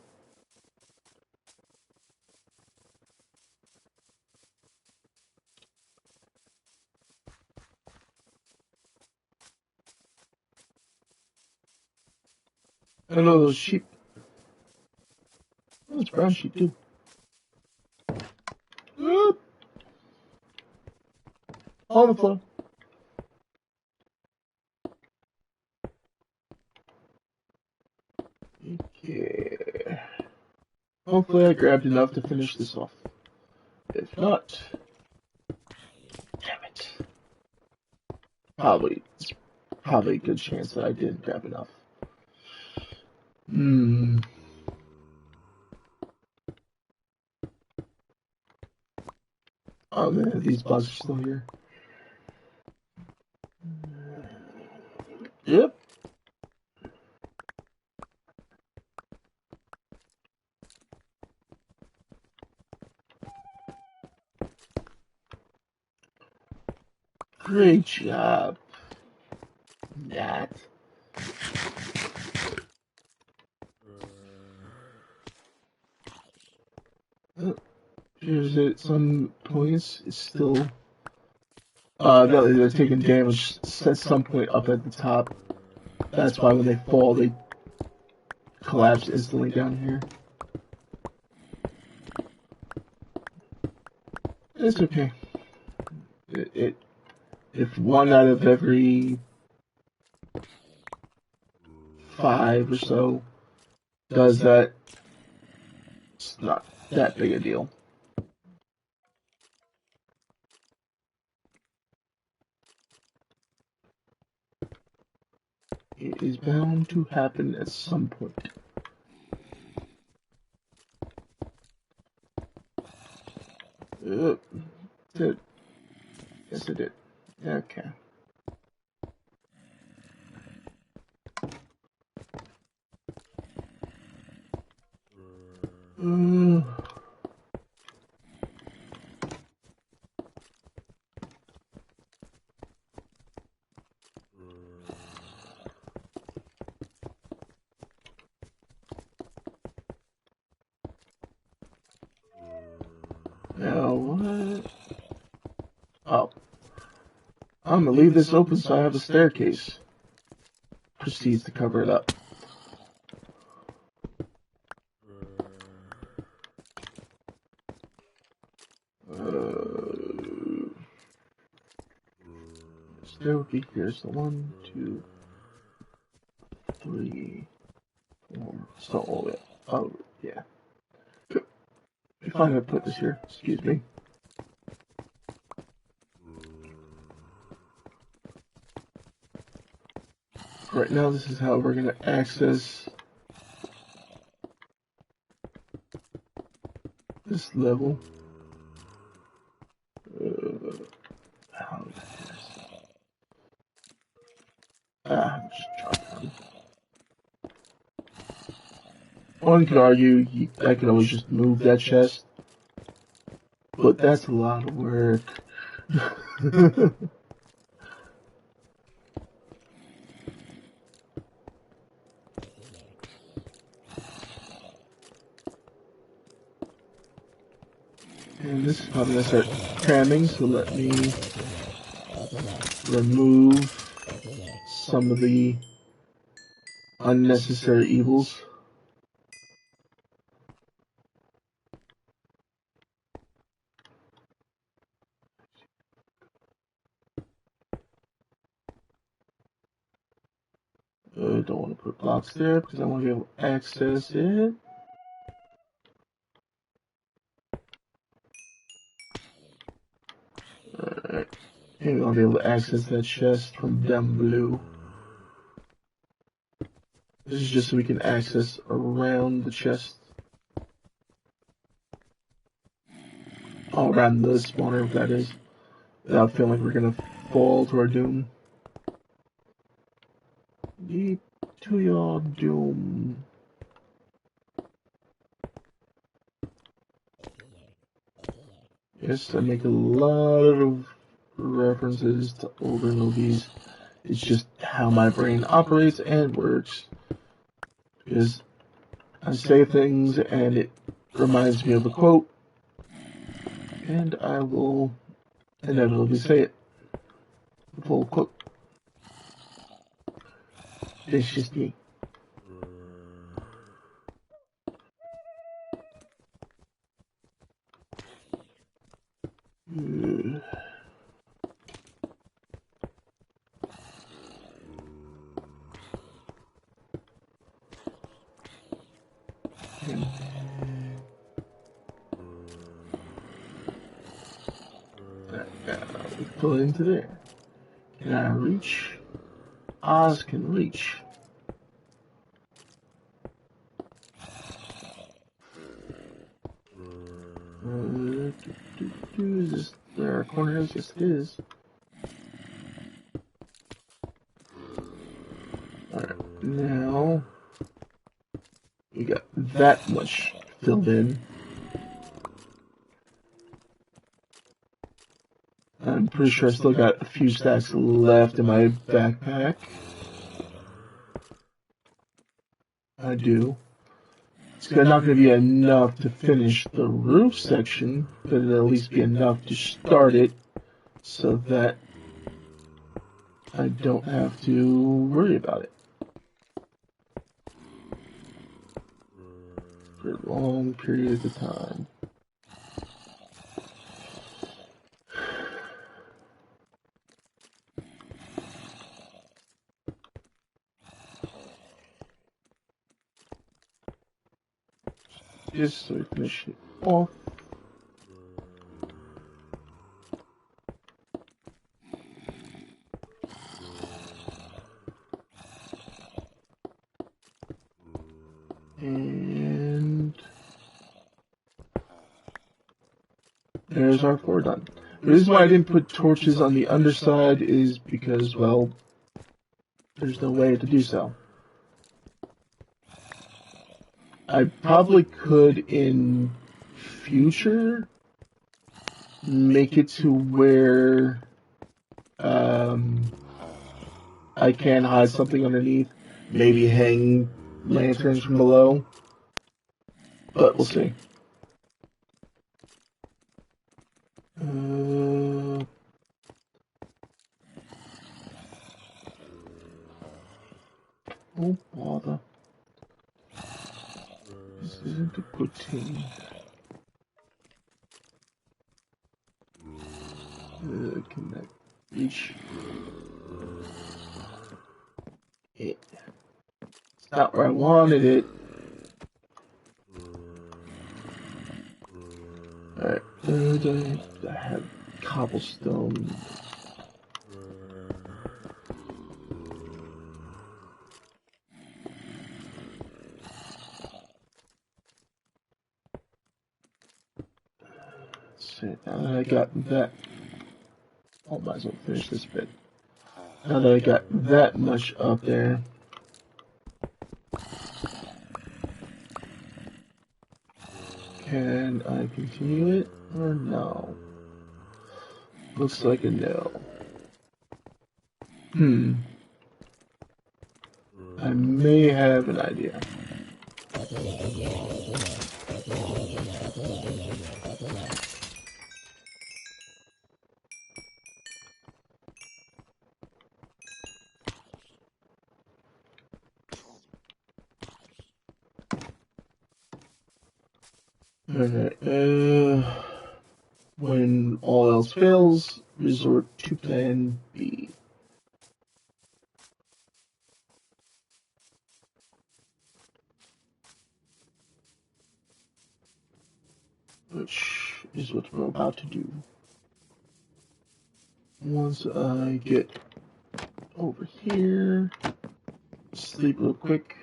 I know those sheep. Oh, it's brown sheep too. on the floor. Okay. Hopefully I grabbed enough to finish this off. If not, damn it. Probably a good chance that I didn't grab enough. Oh man, these bugs are still here. Yep. Great job, Nat. Here's it. Some points is still they're taking damage at some point up at the top. That's why when they fall, they collapse instantly down here. It's okay. If one out of every 5 or so does that, it's not that big a deal. It is bound to happen at some point. Did. Yes, it did. Okay. Now what? Oh. I'm gonna leave this open so I have a staircase. Proceeds to cover it up. Stair would be here. So 1, 2, 3, 4. So all it. Oh yeah. If I'm gonna put this here, excuse me. Right now, this is how we're gonna access this level. How is this? Just drop down. One could argue I could always just move that chest, but that's a lot of work. And this is probably gonna start cramming, so let me remove some of the unnecessary evils. Don't want to put blocks there because I want to be able to access it. Alright. And I'll be able to access that chest from down below. This is just so we can access around the chest. All around the spawner, that is. Without feeling like we're gonna fall to our doom. Deep to your doom. Yes, I make a lot of references to older movies. It's just how my brain operates and works. Because I say things and it reminds me of a quote, and I will inevitably say it. The full quote. It's just me. And we pull it into there. Can I reach? Oz can reach. Is this where our corner is? Yes, it is. Alright, now we got that much filled in. I'm pretty sure I still got a few stacks left in my backpack. I do. It's not going to be enough to finish the roof section, but it'll at least be enough to start it so that I don't have to worry about it for long periods of time. Just so we finish it off. And there's our floor done. The reason why I didn't put torches on the underside is because, well, there's no way to do so. I probably could in future make it to where I can hide something underneath, maybe hang lanterns from below, but we'll see. Oh bother. This isn't a good thing. Can that reach? It's not where I wanted it. Alright, I have cobblestone. Now that I got that, I might as well finish this bit. Now that I got that much up there, can I continue it or no? Looks like a no. I may have an idea. Alright, when all else fails, resort to plan B. Which is what we're about to do. Once I get over here, sleep real quick.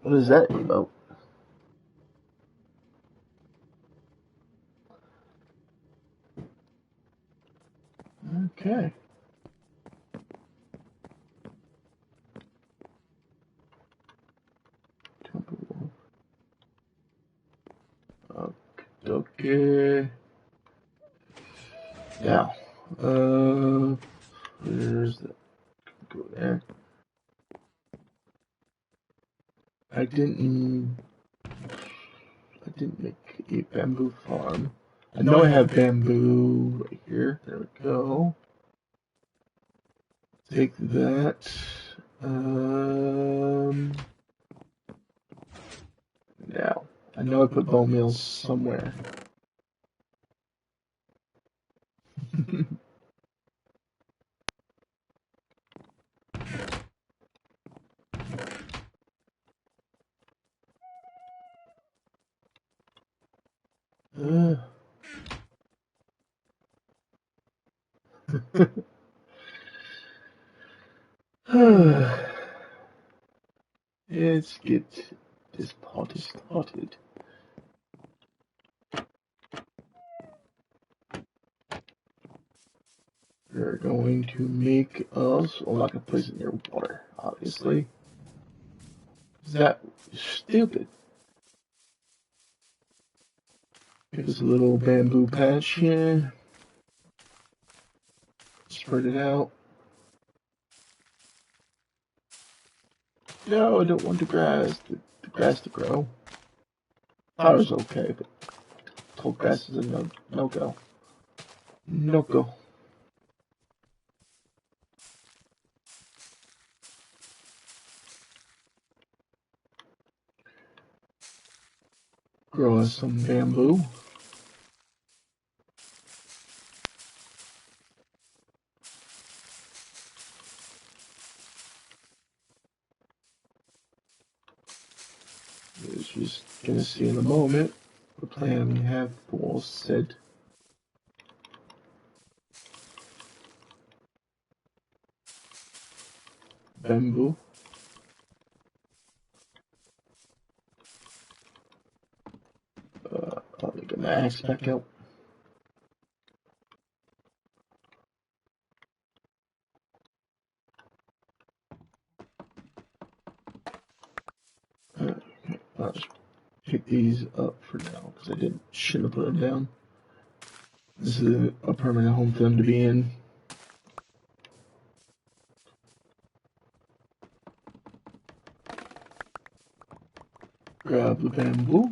What is that about? Okay. Temple. Okay. Now, where's that? Go there. I didn't make a bamboo farm. I know I have bamboo right here. There we go. Take that. Now, I know I put bone meal somewhere. Uh. Let's get this party started. We're going to make us, well, not gonna place it near water, obviously. Is that stupid? Give us a little bamboo patch here. Spread it out. No, I don't want the grass to grow. Flower's okay, but tall grass is a no go. No go. Grow us some bamboo. As you're gonna see in a moment, the plan we have for said bamboo. Let me get my axe back out. I'll just pick these up for now because shouldn't have put them down. This is a permanent home for them to be in. Grab the bamboo.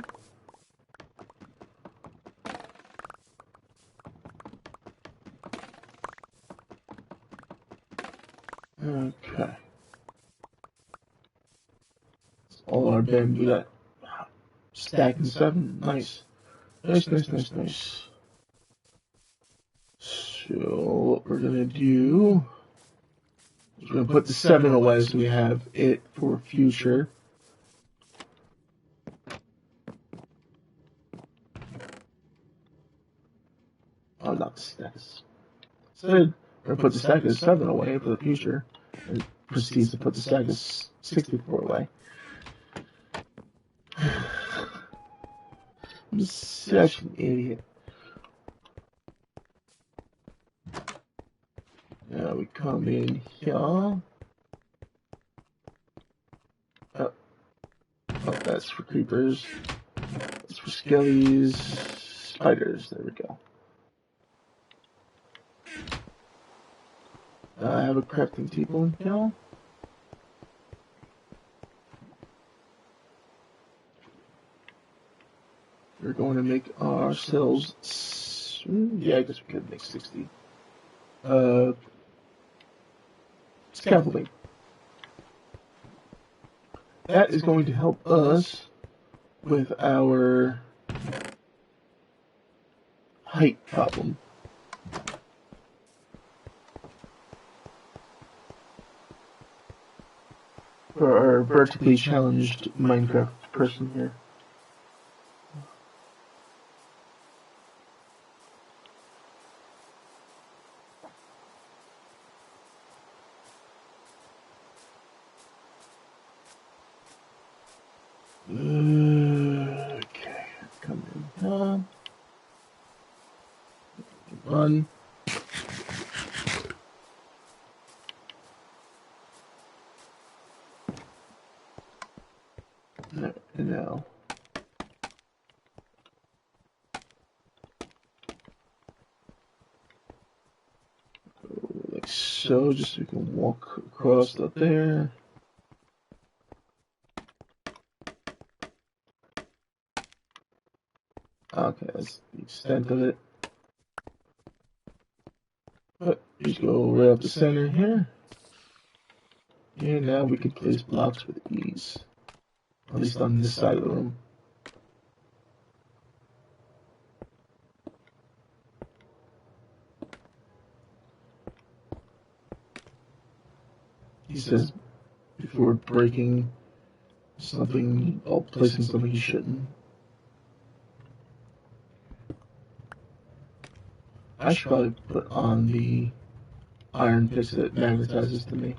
Okay. All our bamboo that stacking 7. Nice. Nice. So what we're gonna do is we're gonna put the 7 away so we have it for future. Oh, not the stacks. Instead, we're gonna put the stack of 7 away for the future, and proceeds to put the stack of 64 away. I'm such an idiot. Now we come in here. Oh, that's for creepers. That's for skellies. Spiders. There we go. I have a crafting table in here. We're going to make ourselves. Yeah, I guess we could make 60. Scaffolding. That is going to help us with our height problem. For our vertically challenged Minecraft person here. Okay, come in here. Run. Now. Like so, just so we can walk across up there. Okay, that's the extent of it. But just go right up the center here. And now we can place blocks with ease. At least on this side of the room. He says before breaking something, or placing something he shouldn't. I should probably put on the iron fist that magnetizes to me.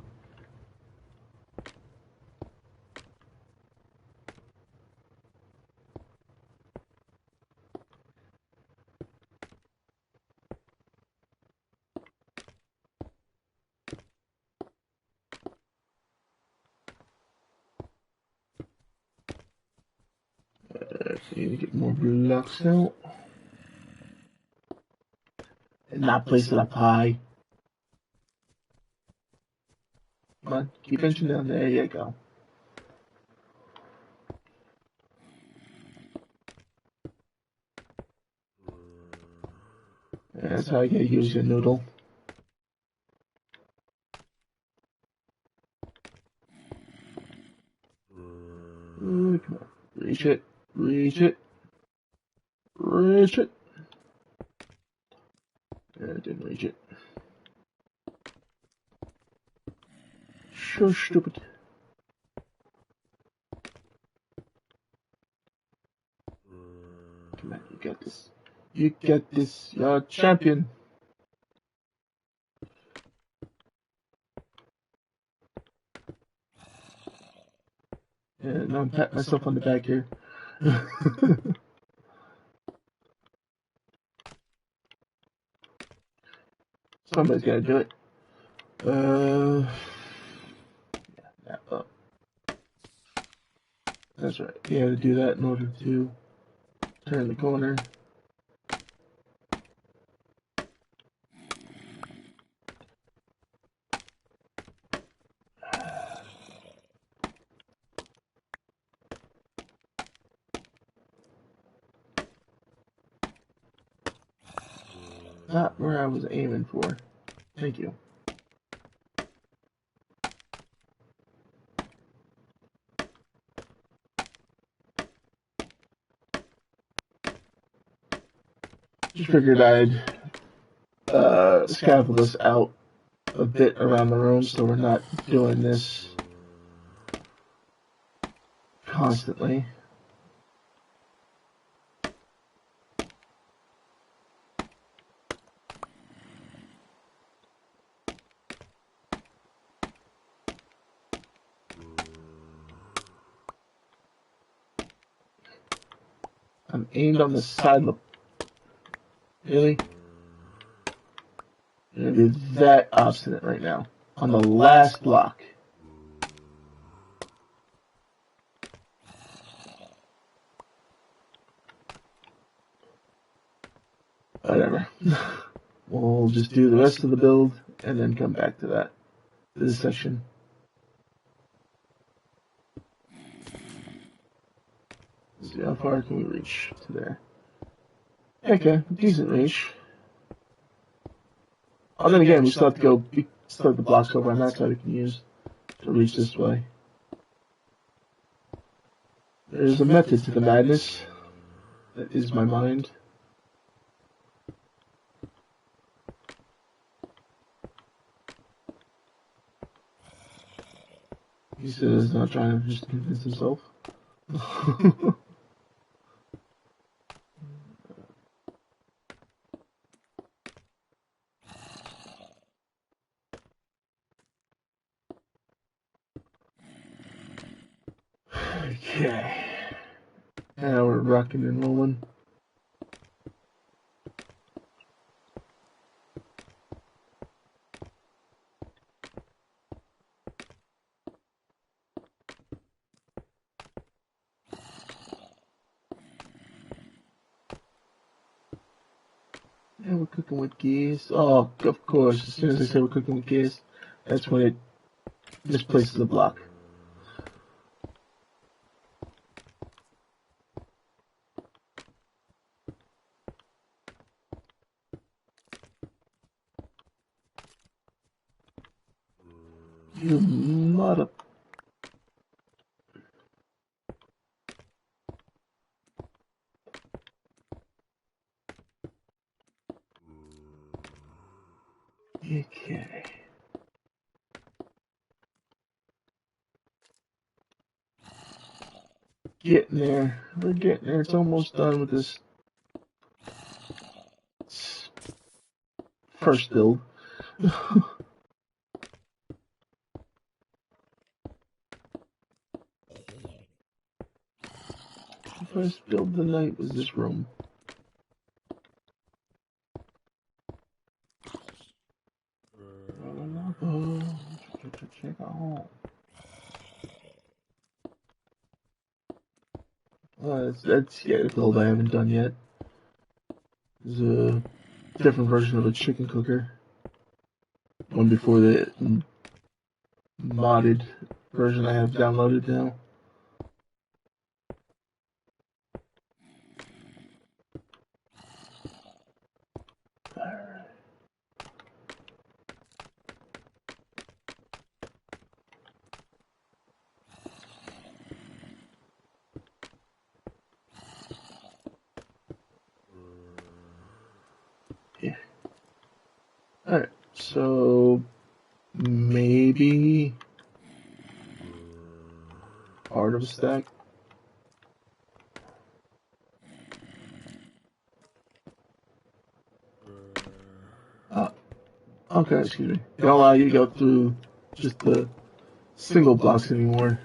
So you need to get more blocks out. And not place it up high. Come on, keep inching down. There you go. That's how you use your noodle. Ooh, come on. Reach it. Reach it. Reach it. Yeah, I didn't reach it. So stupid. Come on, you got this. You get this. You're a champion. Yeah, now I'm patting myself on the back here. Somebody's gotta do it. Yeah, up. That's right. You have to do that in order to turn the corner. Not where I was aiming for. Thank you. Just figured I'd scaffold this out a bit around the room so we're not doing this constantly. I'm aimed on the side of the... Really? I'm gonna be that obstinate right now. On the last block. Whatever. We'll just do the rest of the build and then come back to that. This section. See how far can we reach to there. Okay, decent reach. Oh, then again, we still have to go, we still have the blocks over on that side we can use to reach this way. There's a method to the madness. That is my mind. He says not trying to just convince himself. Okay. Now we're rocking and rolling. Yeah, we're cooking with gears. Oh, of course. As soon as I say we're cooking with gears, that's when it misplaces the block. You mother... Okay. Getting there. We're getting there. It's almost done with this first build. First build of the night was this room. Check out. That's yeah, the build I haven't done yet. There's a different version of a chicken cooker. One before the modded version I have downloaded now. Yeah. Alright, so maybe part of a stack. Okay, excuse me. They don't allow you to go through just the single blocks anymore.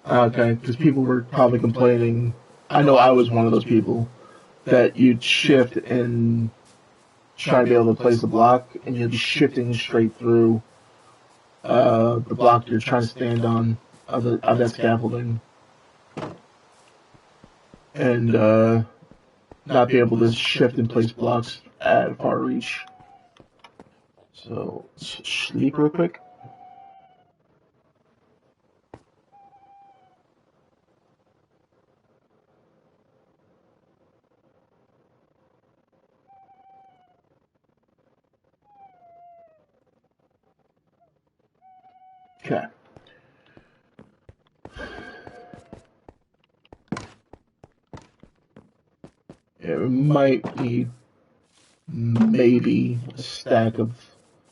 Okay, because people were probably complaining. I know I was one of those people that you'd shift and try to be able to place a block, and you'd be shifting straight through the block you're trying to stand on of that scaffolding, and not be able to shift and place blocks at far reach. So sleep real quick. Okay. Yeah, we might need maybe a stack of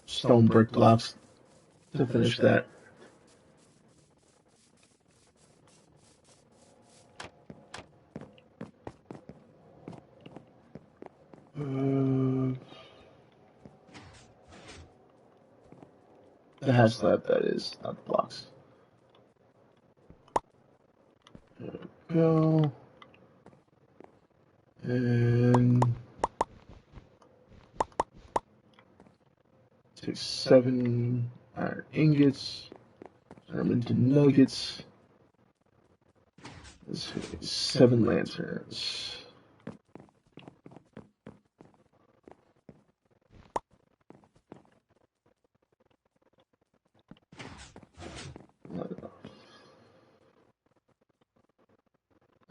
stone brick blocks to finish that. The half slab, that is, not the blocks. There we go. And take 7 iron ingots, turn them into nuggets. This is 7 lanterns.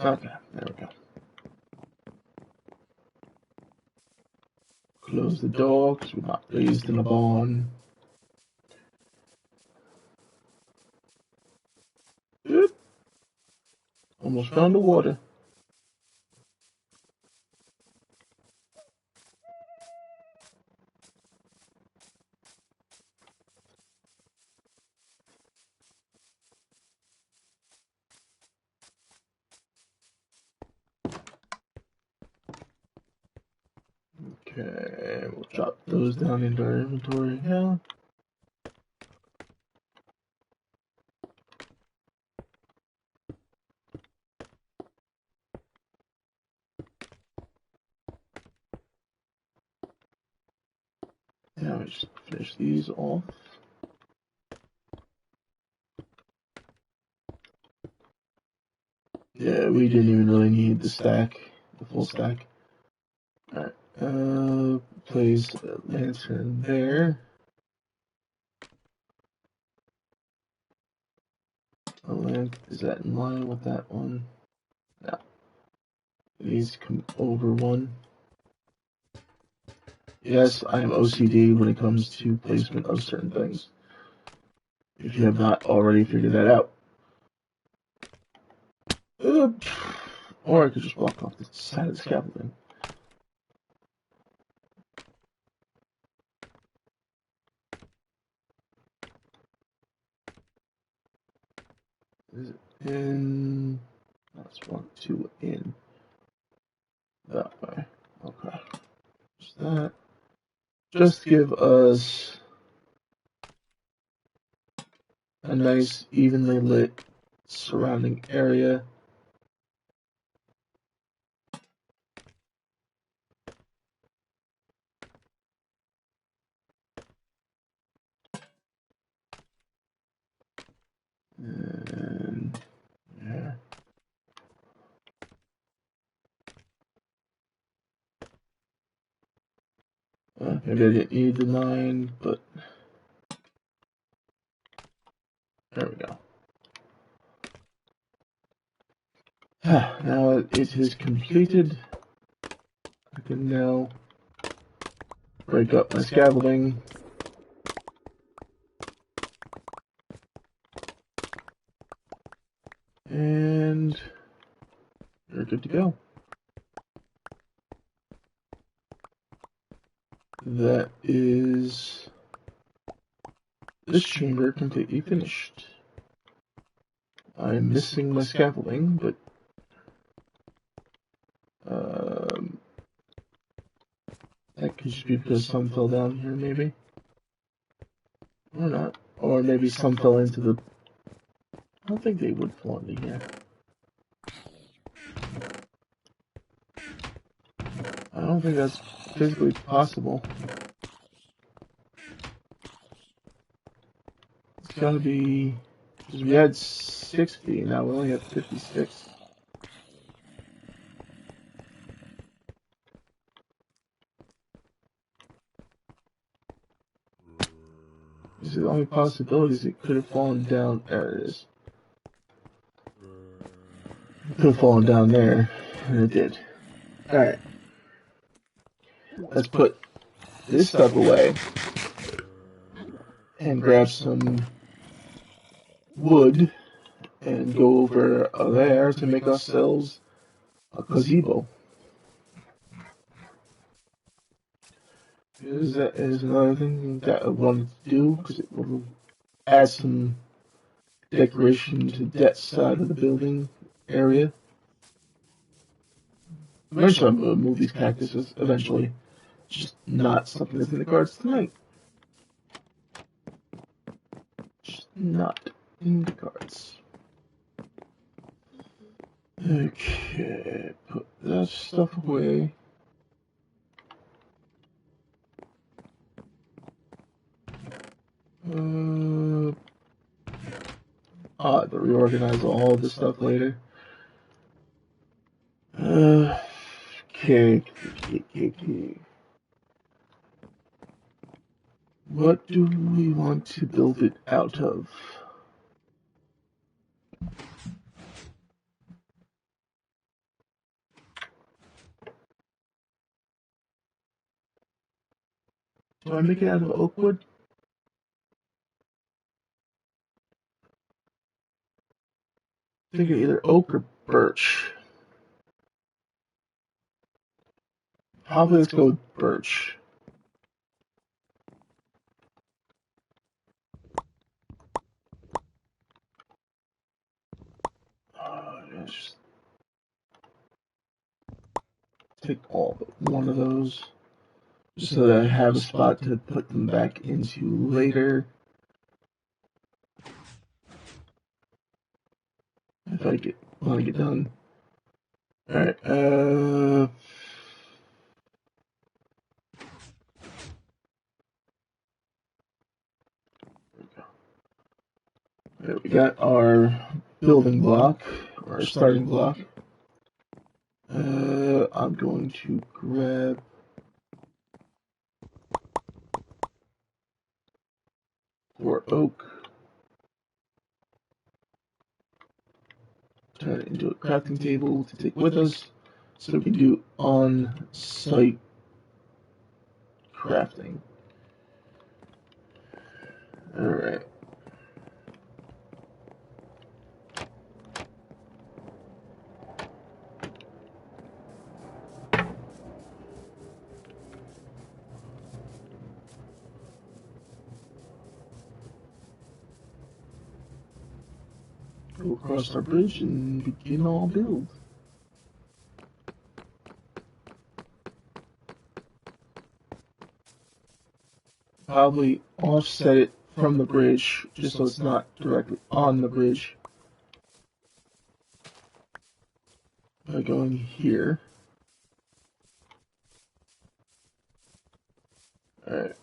Okay, there we go. Close the door because we're not raised in a barn. Oop. Almost found the water. Okay, we'll drop those down into our inventory now. Now we just finish these off. Yeah, we didn't even really need the stack, the full stack. Alright, place a lantern there. A lamp, is that in line with that one? No. It needs to come over one. Yes, I am OCD when it comes to placement of certain things. If you have not already figured that out. Or I could just walk off the side of the scaffolding. Is it in? Let's walk 2 in. That way. Okay. Just that. just give us a nice evenly lit surrounding area. And yeah. Maybe I didn't need the 9, but there we go. Now it is completed. I can now break up my scaffolding. And you're good to go. That is this chamber completely finished. I'm missing my scaffolding, but that could just be because some fell down here, maybe. Or not. Or maybe some fell into the... I don't think they would fall into here. I don't think that's physically possible. It's gotta be... Because we had 60, now we only have 56. This is the only possibilities it could have fallen down. There it is. It could have fallen down there, and it did. Alright. Let's put this stuff away. And grab some wood and go over there to make ourselves a gazebo. Because that is another thing that I wanted to do, because it will add some decoration to that side of the building area. Eventually I'm going to move these cactuses, eventually. Just not something that's in the cards tonight. Just not in the cards. Okay, put that stuff away. I'll have to reorganize all this stuff later. Okay. What do we want to build it out of? Do I make it out of oak wood? I think either oak or birch. Probably let's go with birch. Just take all but one of those, just so that I have a spot to put them back into later. If I want to get done. Alright, we got our building block, or our starting block. I'm going to grab for oak, turn it into a crafting table to take with us, so we can do on-site crafting. Alright. Go across our bridge and begin our build. probably offset it from the bridge, just so it's not directly on the bridge. By going here. Alright,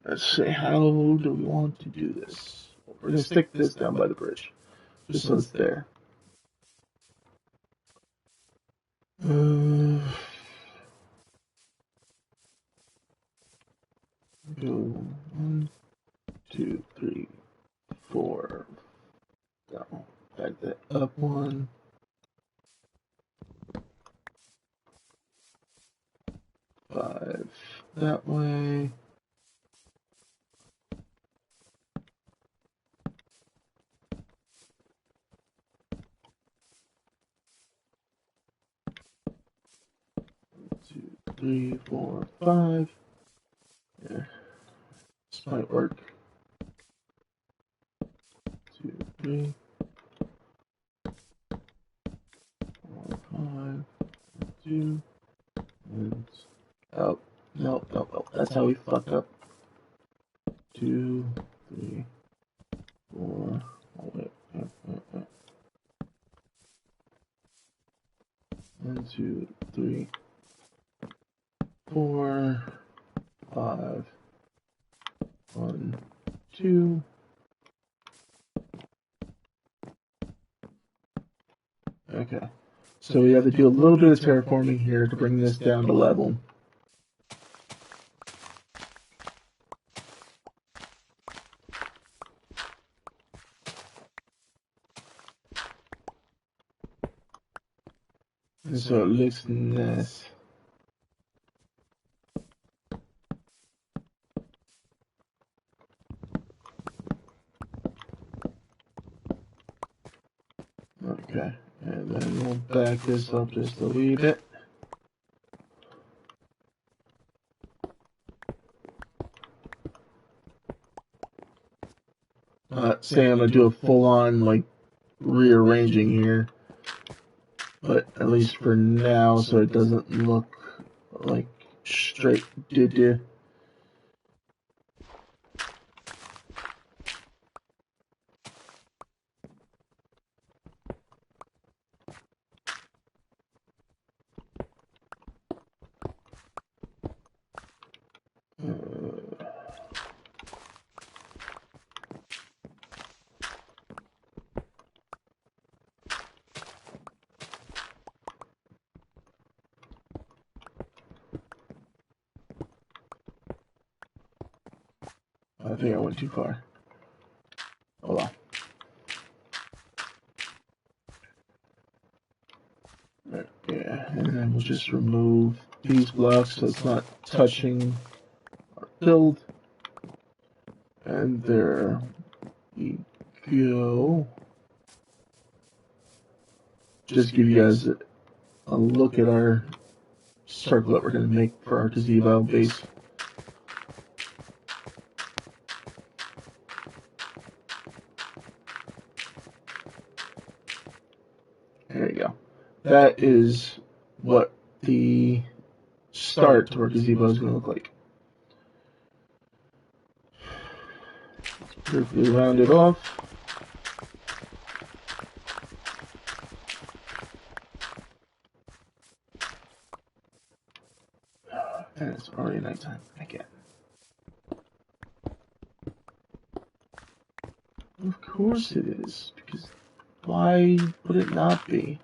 let's see, how do we want to do this? We're going to stick this down by the bridge, just so it's there. Go 1, 2, 3, 4. Down. Back that up 1. 5 that way. Two, 3, 4, 5. Yeah, this might work. 2, 3, 4, 5, 2, and oh, no. That's how we fuck up. 2, 3, 4. Oh, wait. 1, 2, 3, 4, 5. 1, 2. Okay. So we have to do a little bit of terraforming here to bring this down to level. And so it looks nice. Okay, and then we'll back this up just a wee bit. Saying I'm gonna do a full-on like rearranging here, but at least for now, so it doesn't look like straight doo-doo. I think I went too far. Hold on. Yeah, and then we'll just remove these blocks so it's not touching our build. And there we go. Just give you guys a look at our circle that we're going to make for our gazebo base. There you go. That is what the start to our gazebo is going to look like. Let's perfectly round it off. And it's already nighttime again. Of course it is, because why would it not be?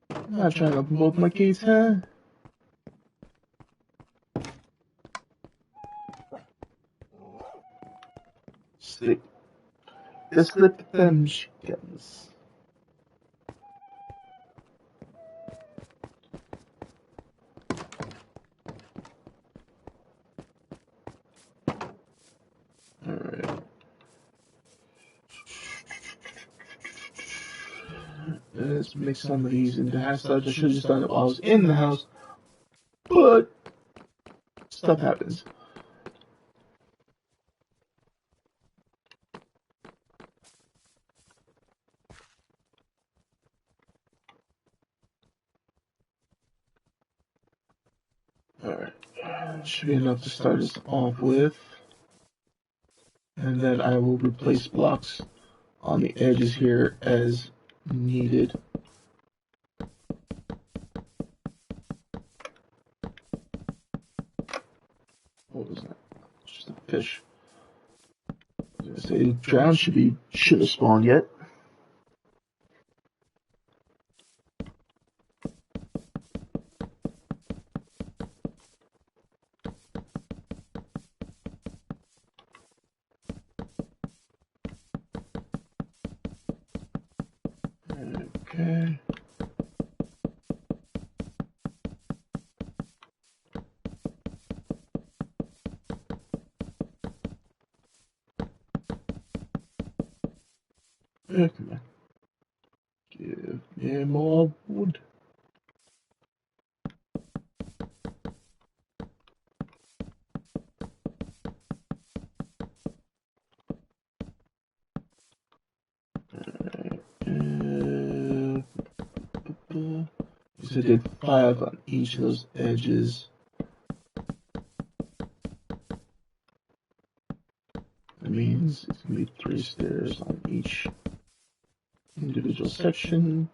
I'm not trying to open both my gates, huh? Slip. Just slip them chickens. Alright. let's make some of these into half studs. I should have just done it while I was in the house, but stuff happens. Alright, should be enough to start us off with. And then I will replace blocks on the edges here as needed. What was that? Just a fish. I was gonna say drown should have spawned yet. Okay. Yeah, come on. Give me more wood. So I did 5 on each of those edges. That means it's going to be 3 stairs on each individual section.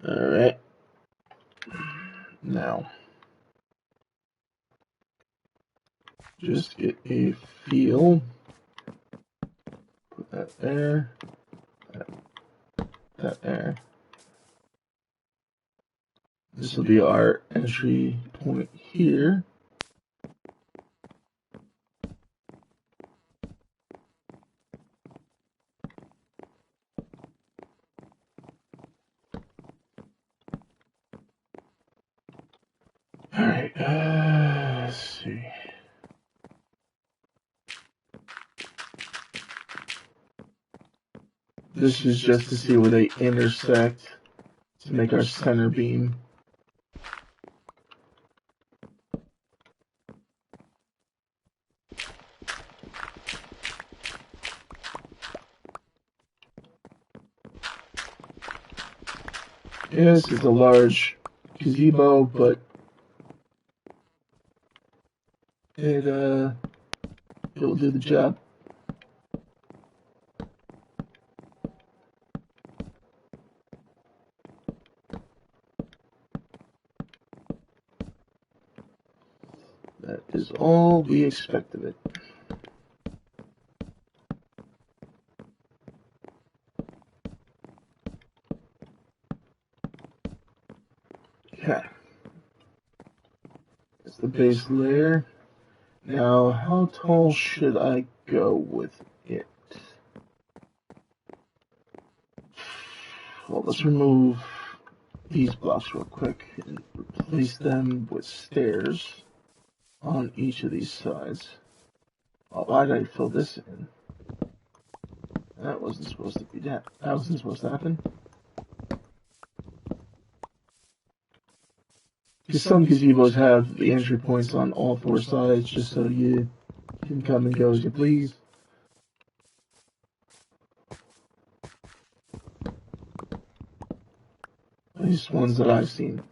Alright. Now, just get a feel. Put that there. That there. This will be our entry point here. Alright, let's see. This is just to see where they intersect to make our center beam. Yes, it's a large gazebo, but it'll do the job. That is all we expect of it. Okay. That's the base layer. Now, how tall should I go with it? Well, let's remove these blocks real quick and replace them with stairs on each of these sides. Oh, why did I fill this in? That wasn't supposed to be that. That wasn't supposed to happen. Because some gazebos have the entry points on all 4 sides, just so you can come and go as you please. At least ones that I've seen.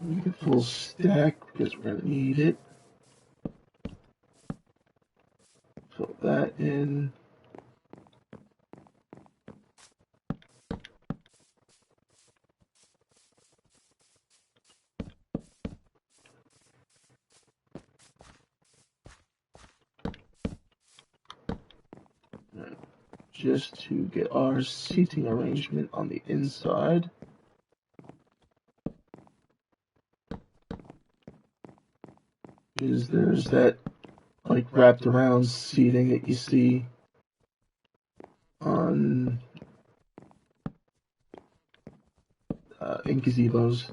Make a full stack because we're going to need it. Fill that in. Just to get our seating arrangement on the inside. Because there's that like wrapped around seating that you see on in gazebos.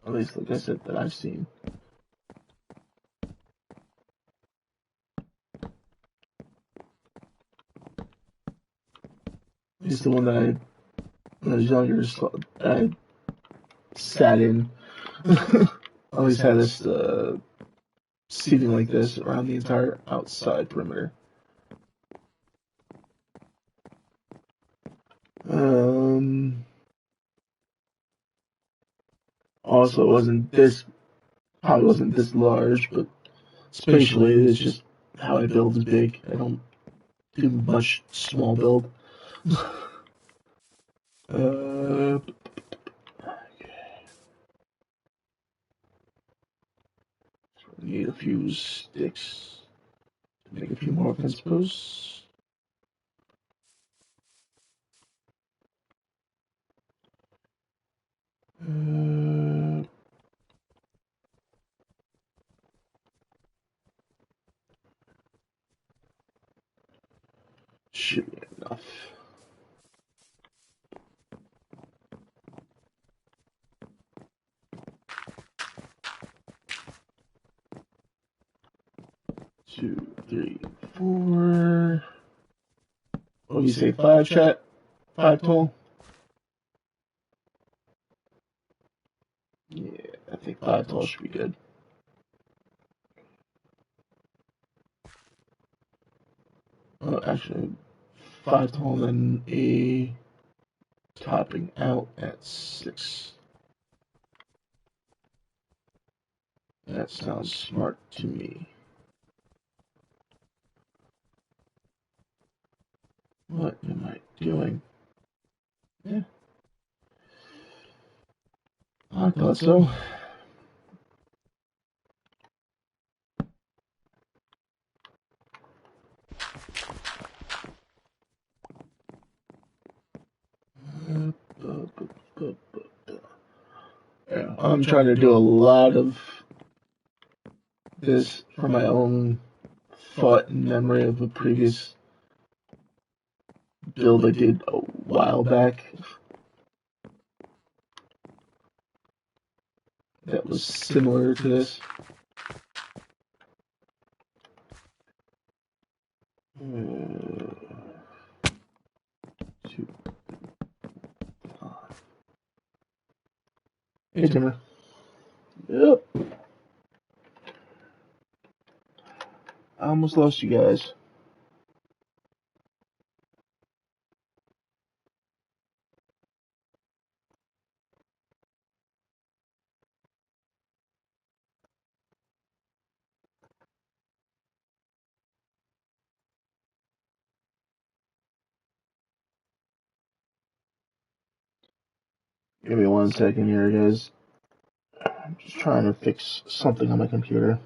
At least, like I said, that I've seen. At least the one that when I was younger, I sat in. Always had this seating like this around the entire outside perimeter. Also, it probably wasn't this large, but spatially, it's just how I build is big. I don't do much small build. uh, Need a few sticks to make a few more fence posts. Should be enough. Two, three, four. What do you say? Five, chat? Five tall? Yeah, I think five tall should be good. Actually, five tall and a topping out at 6. That sounds smart to me. What am I doing? Yeah, I thought so. Yeah, I'm trying to do a lot of this for my own thought and memory of a previous build I did a while back that was similar to this. Two, five. Hey, Timmer. Yep. I almost lost you guys. Give me 1 second here, guys. I'm just trying to fix something on my computer.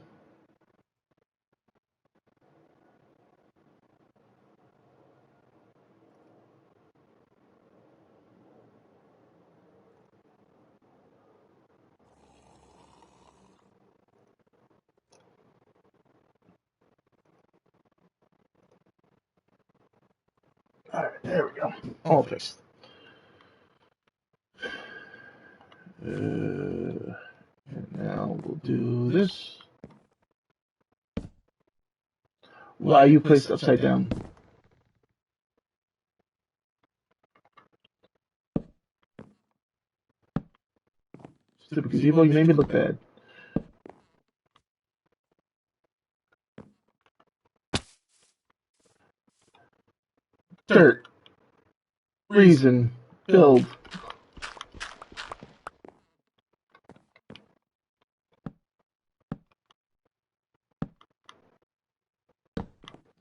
Alright, there we go. All fixed. And now we'll do this. Why you placed upside down? Stupid gazebo, you made me look bad. Dirt. Reason. Build.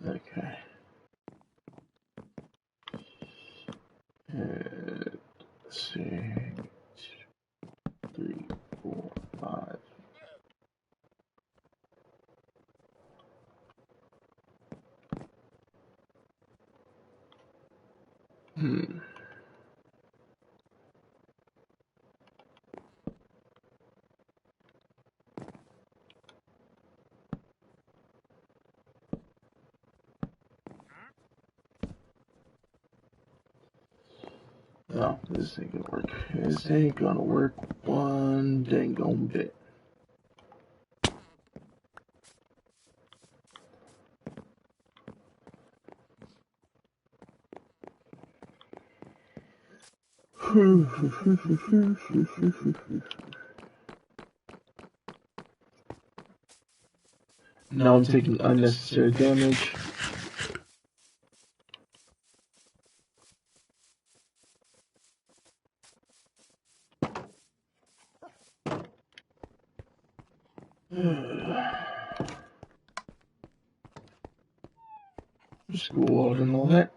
Okay. Let's see. 3, 4, 5. Hmm. No, this ain't gonna work. This ain't gonna work one dang gone bit. Now I'm taking unnecessary damage. School and all that.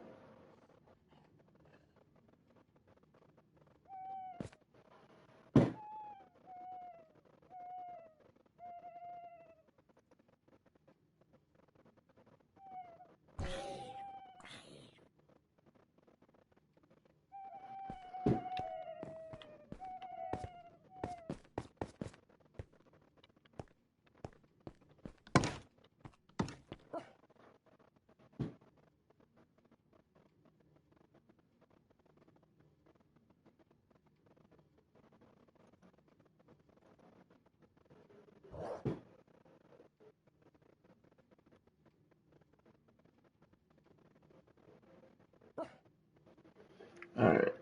Alright.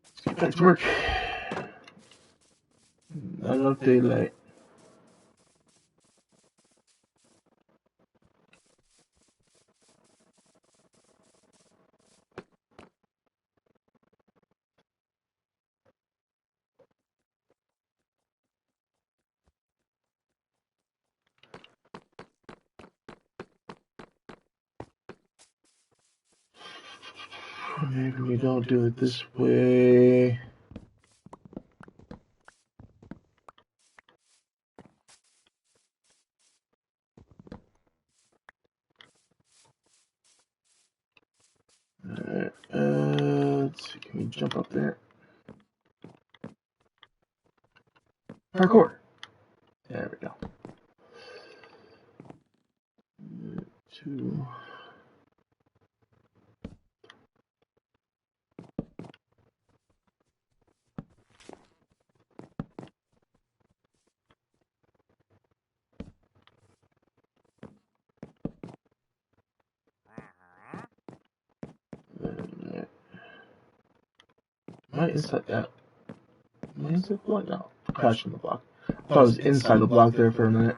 Let's get back to work. Not enough daylight. Maybe we don't do it this way. Alright, let's see, can we jump up there? Parkour! There we go. Two. Am I inside that? Am I inside the block? No. Crashed on the block. I thought I was inside the block there for a minute.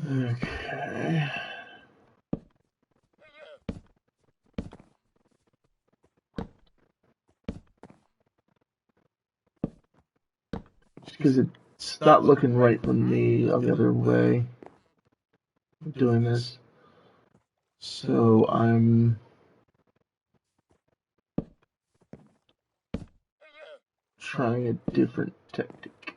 Okay. Just because it stopped looking right from the other way. Doing this. So I'm trying a different tactic.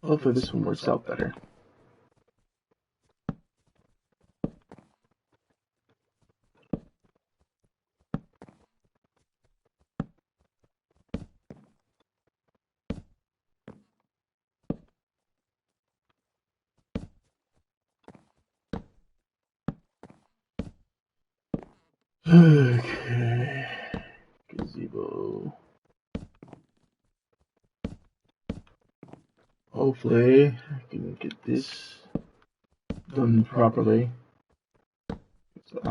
Hopefully this one works out better. Okay. Gazebo. Hopefully I can get this done properly. So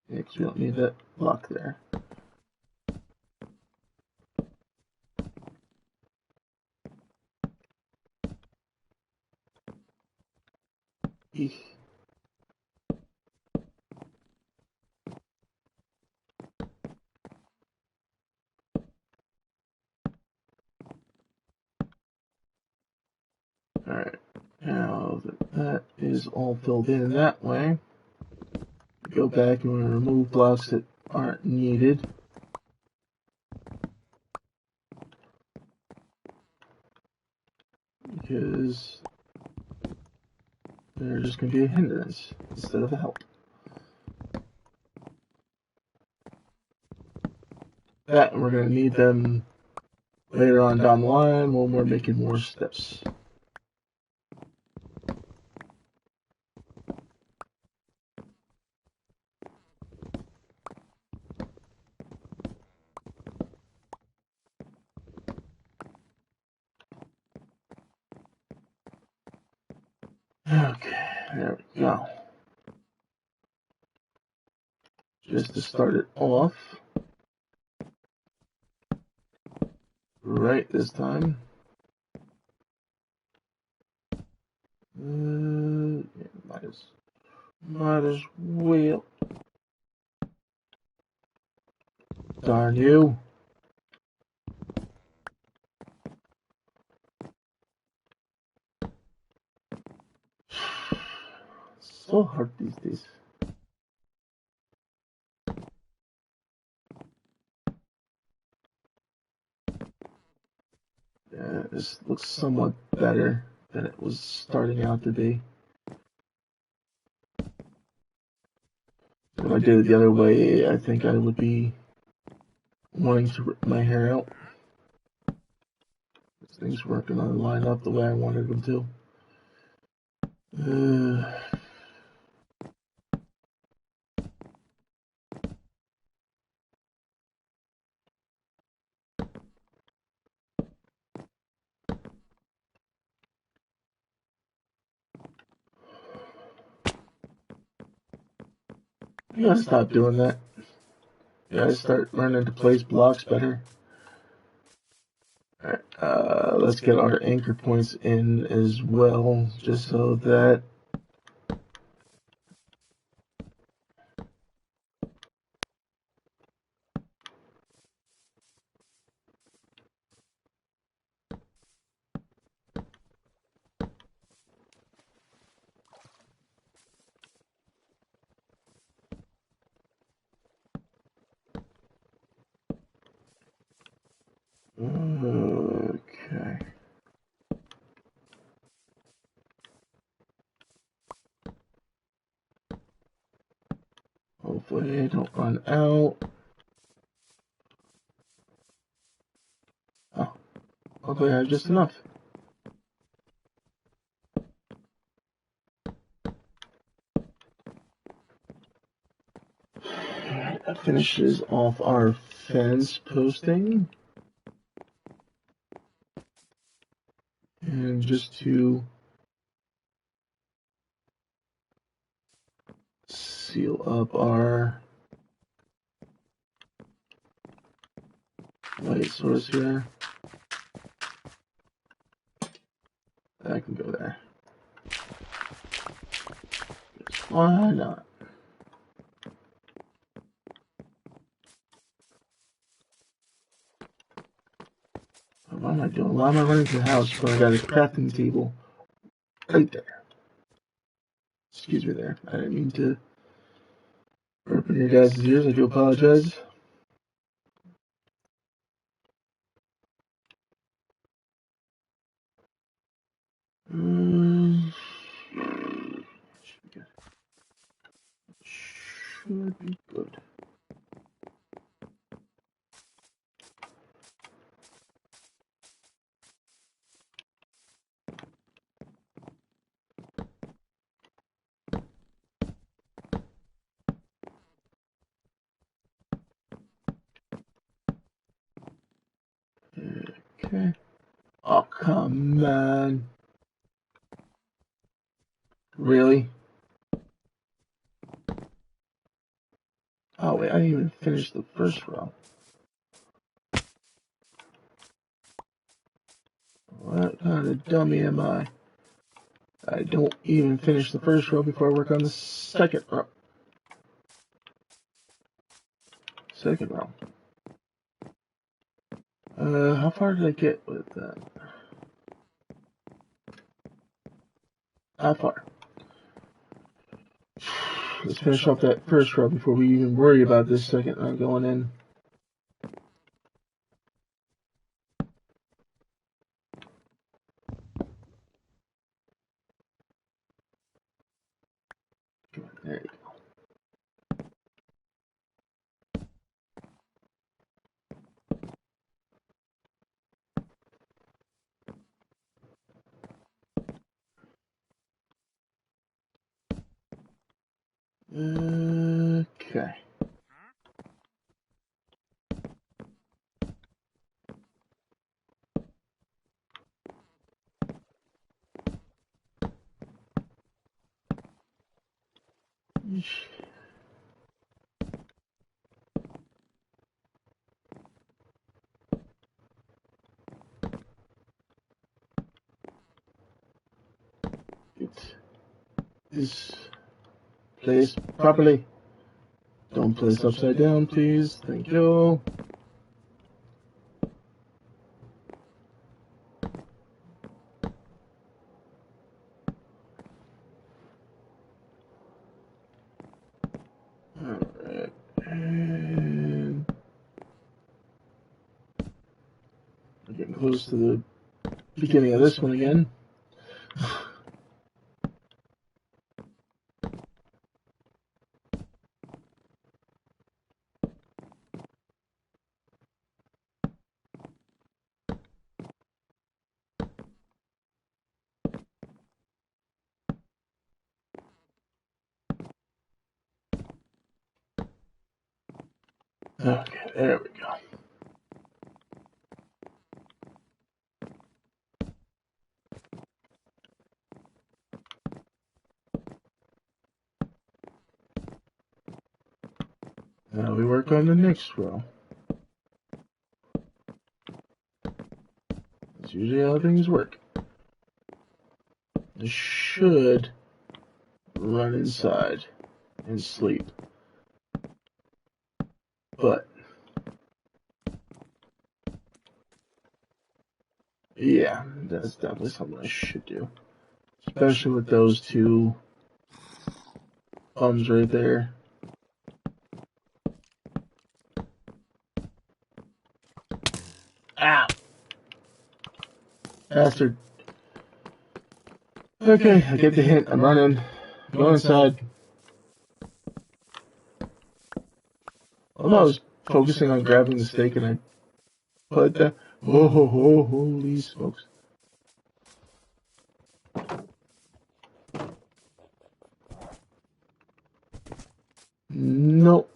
because we don't need that block there. Eek. Alright, now that that is all filled in that way, go back and we're going to remove blocks that aren't needed. Because They're just going to be a hindrance instead of a help. That, and we're going to need them later on down the line when we're making more steps. Okay, there we go. Just to start it off, right this time. Yeah, might as well. Darn you. So hard these days. Yeah, this looks somewhat better than it was starting out to be. If I did it the other way, I think I would be wanting to rip my hair out. Things weren't going to line up the way I wanted them to. You gotta stop doing that. You gotta start learning to place blocks better. Alright, let's get our anchor points in as well, just so that okay. Hopefully I don't run out. Oh, hopefully I have just enough. That finishes off our fence posting. And just to seal up our light source here. That can go there. Why not? What am I doing? Why am I running to the house when I got a crafting table right there? Excuse me there. I didn't mean to open your guys' ears. I do apologize. Should be good. Okay. Oh, come on. Really? Oh, wait, I didn't even finish the first row. What kind of dummy am I? I don't even finish the first row before I work on the second row. Second row. How far did I get with that? How far? Let's finish off that first row before we even worry about this second row going in. There you go. Okay. It is placed properly. Don't place upside down, please. Thank you. Alright. And we're getting close to the beginning of this one again. Okay, there we go. Now we work on the next row. That's usually how things work. I should run inside and sleep. But yeah, that's definitely something I should do. Especially with those two bums right there. Ow! Bastard. Okay, I get the hint. I'm running. Go inside. I was focusing on grabbing the steak and I put that. Oh, holy smokes. Nope.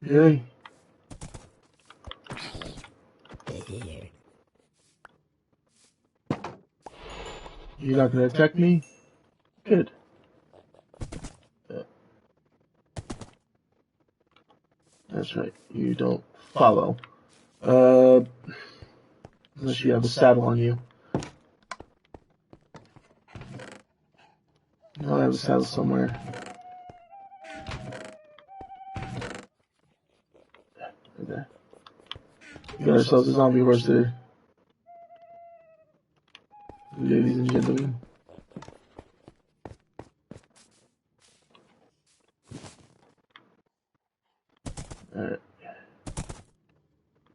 Really? You're not gonna attack me? Good. That's right. You don't follow. Unless you have a saddle on you. No, I have a saddle somewhere. Right there. We got ourselves a zombie horse there. Ladies and gentlemen. Alright.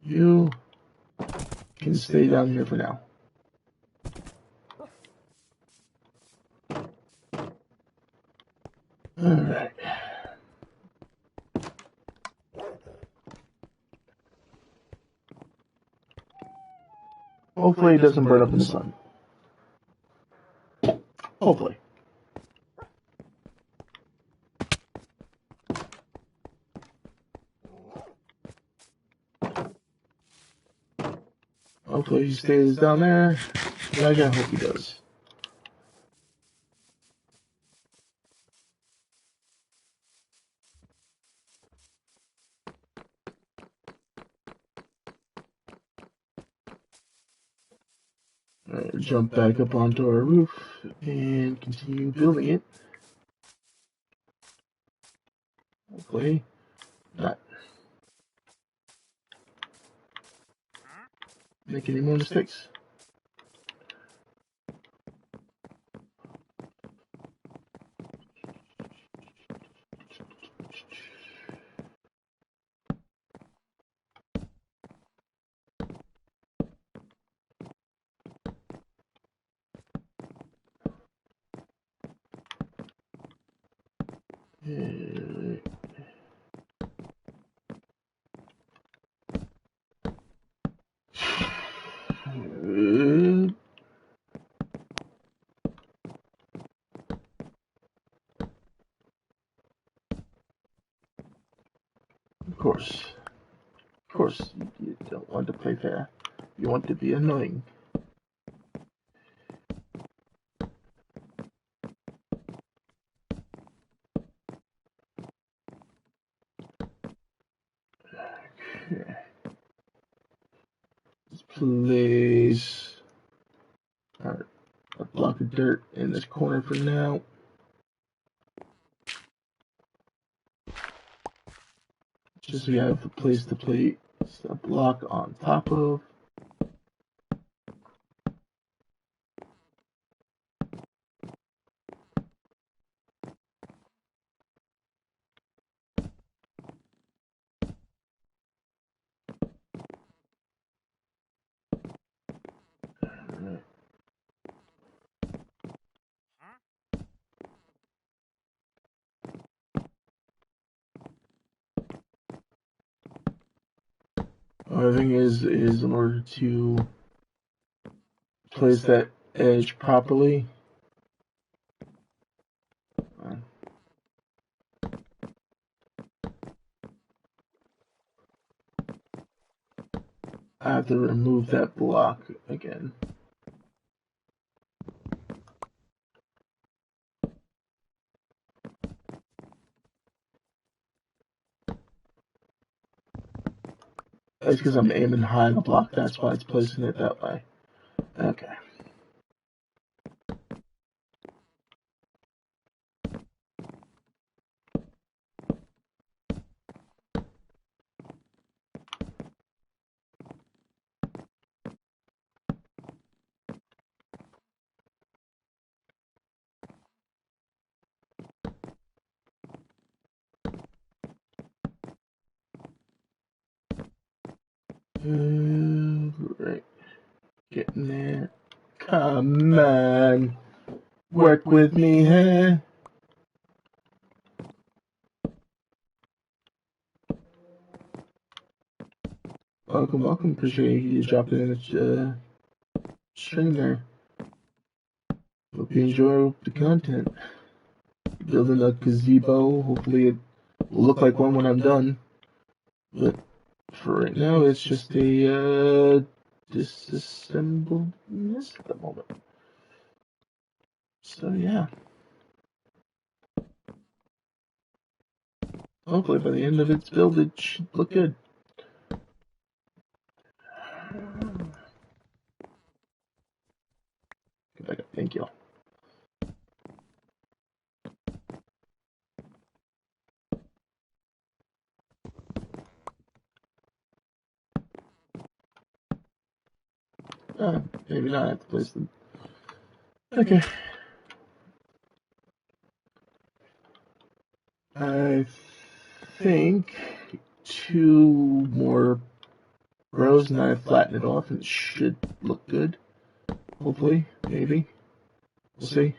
You can stay down here for now. Alright. Hopefully it doesn't burn up in the sun. Hopefully. Hopefully he stays down there. Yeah, I hope he does. Alright, jump back up onto our roof and continue building it. Hopefully not make any more mistakes. Of course, you don't want to play fair. You want to be annoying. Okay. Let's place a block of dirt in this corner for now. Just so we have a place to place a block on top of. Other thing is in order to place that edge properly, I have to remove that block again. It's because I'm aiming high on the block, that's why it's placing it that way. Okay. Right. Getting there. Come on. Work with me, huh? Welcome. Appreciate you dropping in the stream there. Hope you enjoy the content. Building a gazebo. Hopefully it will look like one when I'm done. But for right now, it's just a disassembled mess at the moment. So yeah. Hopefully by the end of its build, it should look good. Get back up. Thank you. Maybe not. I have to place them. Okay. I think 2 more rows and I flatten it off and it should look good. Hopefully. Maybe. We'll see.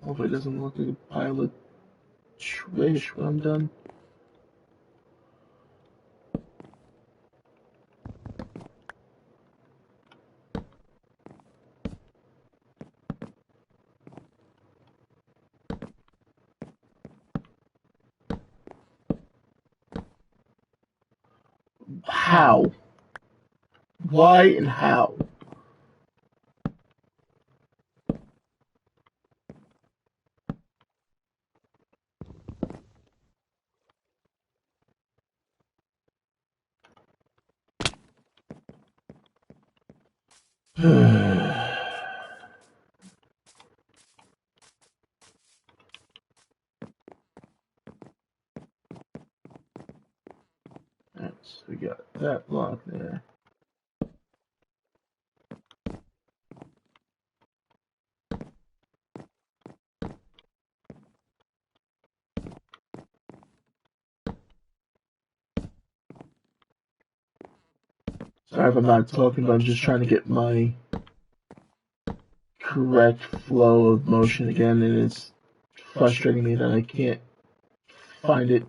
Hopefully it doesn't look like a pile of trash when I'm done. How? Why and how? Alright, so we got that block there. Sorry if I'm not talking, but I'm just trying to get my correct flow of motion again, and it's frustrating me that I can't find it.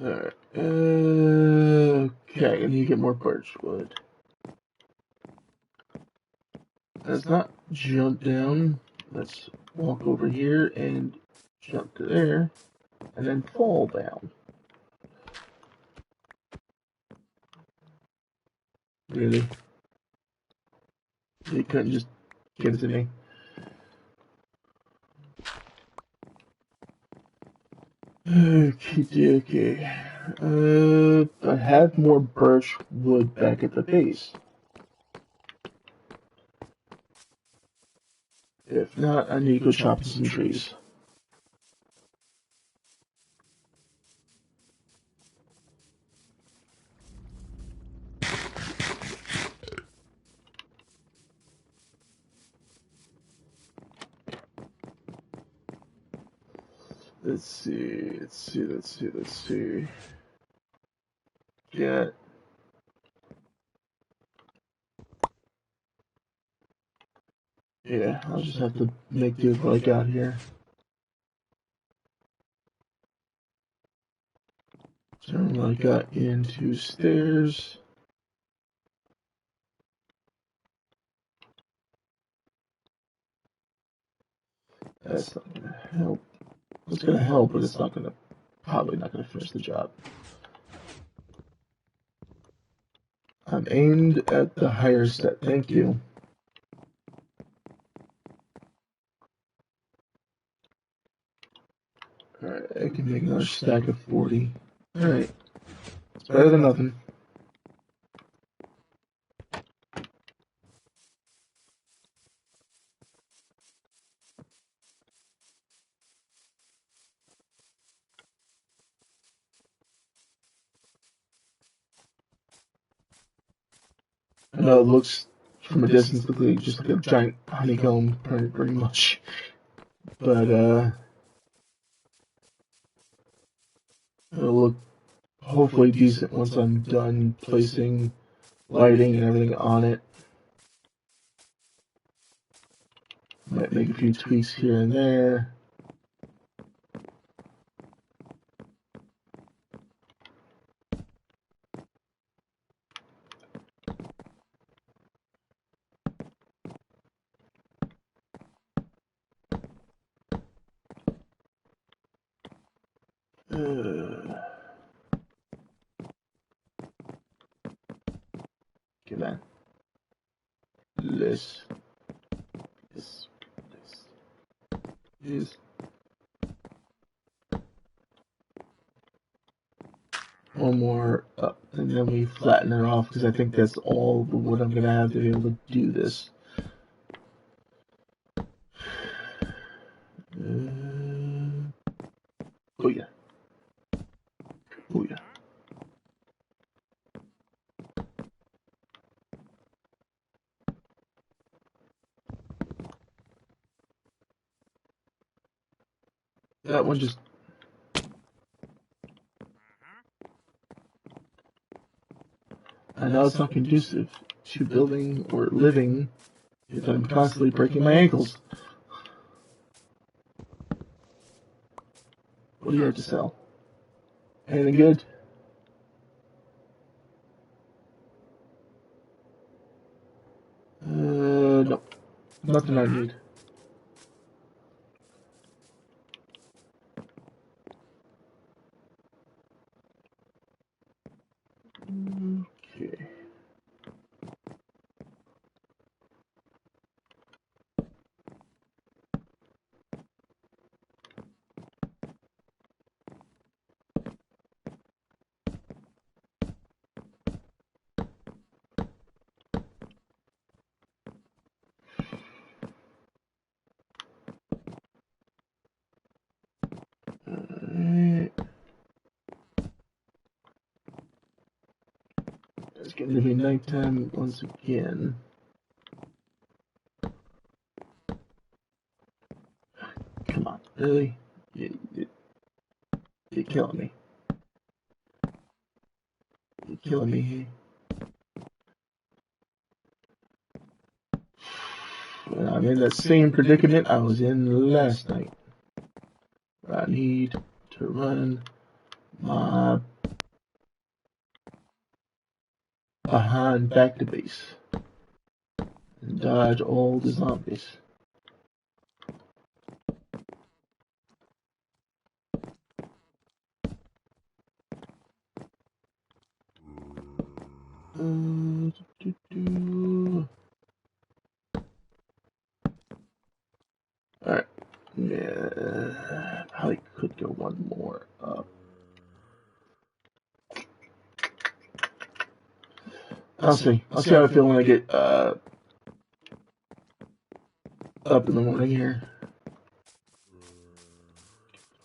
Alright, okay, I need to get more birch wood. Let's not jump down. Let's walk over here and jump to there, and then fall down. Really? You couldn't just give it to me. Okay. I have more birch wood back at the base. If not, I need to go chop some trees. Let's see. Yeah. Yeah, I'll just have to make do with what I got here. Turn what I got into stairs. That's not gonna help. It's gonna help, but it's not gonna, probably not gonna finish the job. I'm aimed at the higher set, thank you. Alright, I can make another stack of 40. Alright, it's better than nothing. I know it looks, from a distance, like just like a giant honeycomb, pretty much. But, it'll look hopefully decent once I'm done placing lighting and everything on it. Might make a few tweaks here and there. Okay, man. This. Is one more up, and then we flatten it off because I think that's all the wood I'm gonna have to be able to do this. Oh yeah. Oh yeah. That one just. I know it's not conducive to building or living if I'm constantly breaking my ankles. What do you have to sell? Anything good? No. Nothing I need. Okay. getting to be nighttime once again. Come on, really? You're killing me. You're killing me. And I'm in that same predicament I was in last night. I need to run my behind back to base and dodge all the zombies. Alright. Yeah, probably could go one more up. I'll see. I'll see how I feel when I get up in the morning here.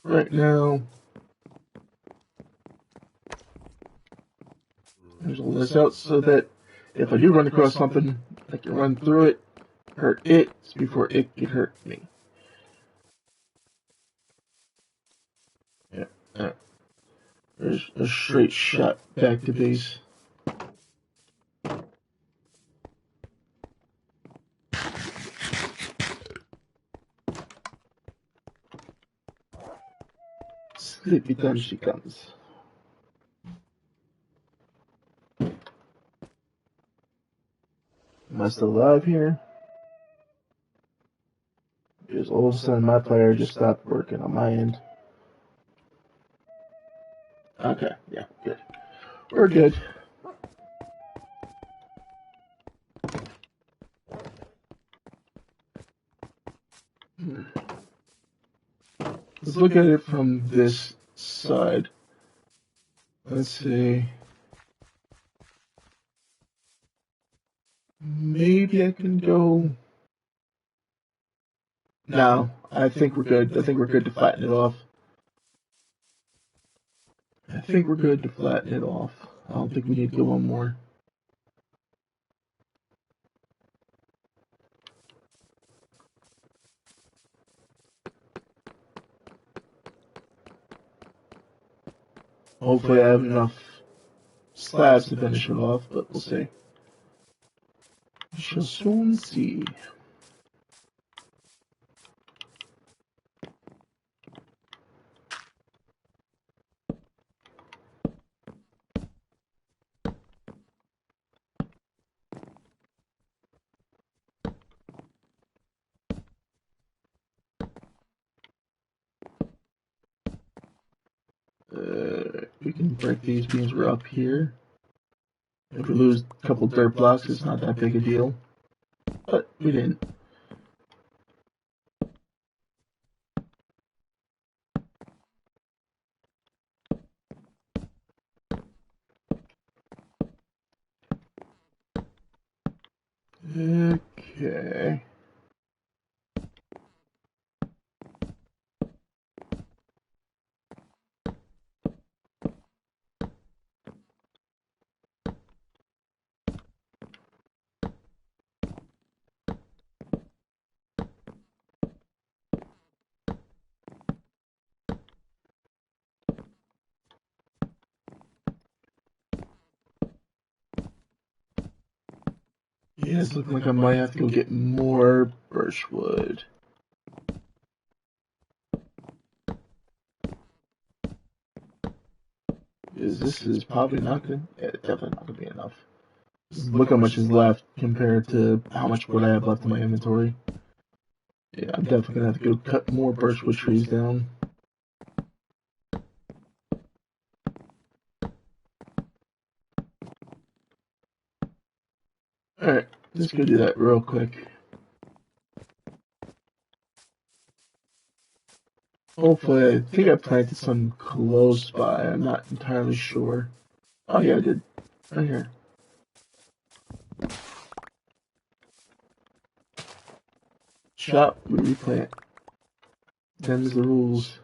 Right now, there's all this out so that if I do run across something, I can run through it, hurt it before it can hurt me. Yeah. There's a straight shot back to base. Sleepy time she comes. Am I still alive here? Because all of a sudden my player just stopped working on my end. Okay, yeah, good. We're good. Let's look at it from this side. Let's see. Maybe I can go. No, I think we're good. I think we're good to flatten it off. I think we're good to flatten it off. I don't think we need to go one more. Hopefully I have enough slabs to finish it off, but we'll see. We shall soon see. We can break these beams. We're up here. If we lose a couple dirt blocks, it's not that big a deal. But we didn't. Okay. Yeah, it's looking like I might have to go get more birchwood. This is probably not good. Yeah, definitely not gonna be enough. Look how much is left compared to how much wood I have left in my inventory. Yeah, I'm definitely gonna have to go cut more birchwood trees down. Alright, let's go do that real quick. Hopefully, I think I planted some close by. I'm not entirely sure. Oh yeah, I did. Right here. Chop, we replant. Them's the rules.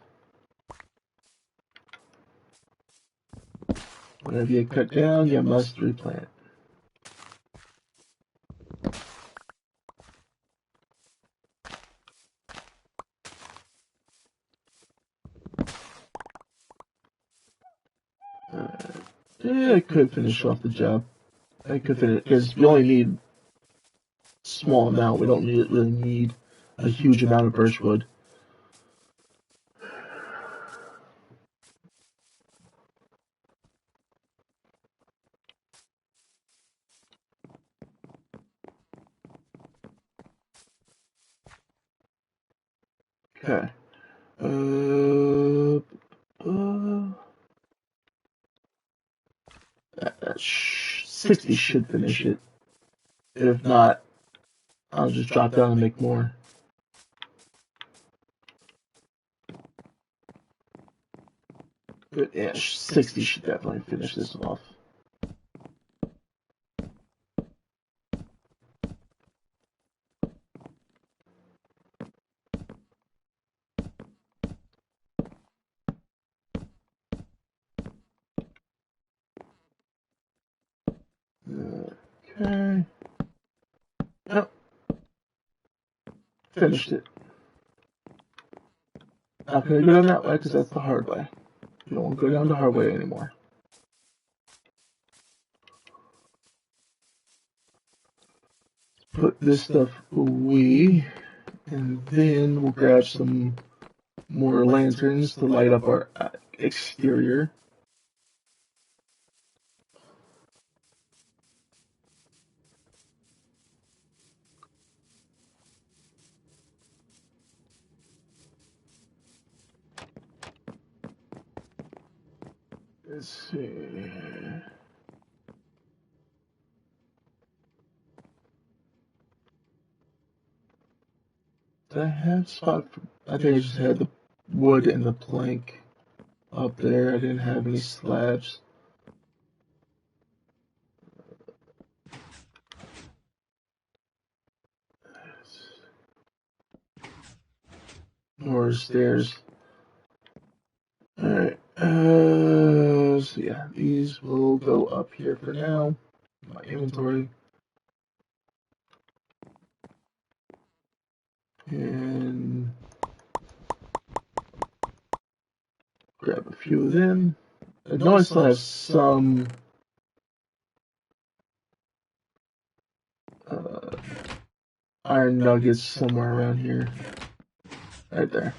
Whatever you cut down, you must replant. Yeah, I could finish off the job. I could finish because we only need a small amount. We don't really need a huge amount of birchwood. Okay. Uh, 60 should finish it. If not, I'll just drop down and make more. But yeah, 60 should definitely finish this off. Okay. Yep. Finished it. Not gonna go down that way because that's the hard way. You don't want to go down the hard way anymore. Put this stuff away, and then we'll grab some more lanterns to light up our exterior. Let's see. Did I have spot for, I think I just had the wood and the plank up there. I didn't have any slabs. Or stairs. Alright. So yeah, these will go up here for now. My inventory. And grab a few of them. I know I still have some uh, iron nuggets somewhere around here. Right there.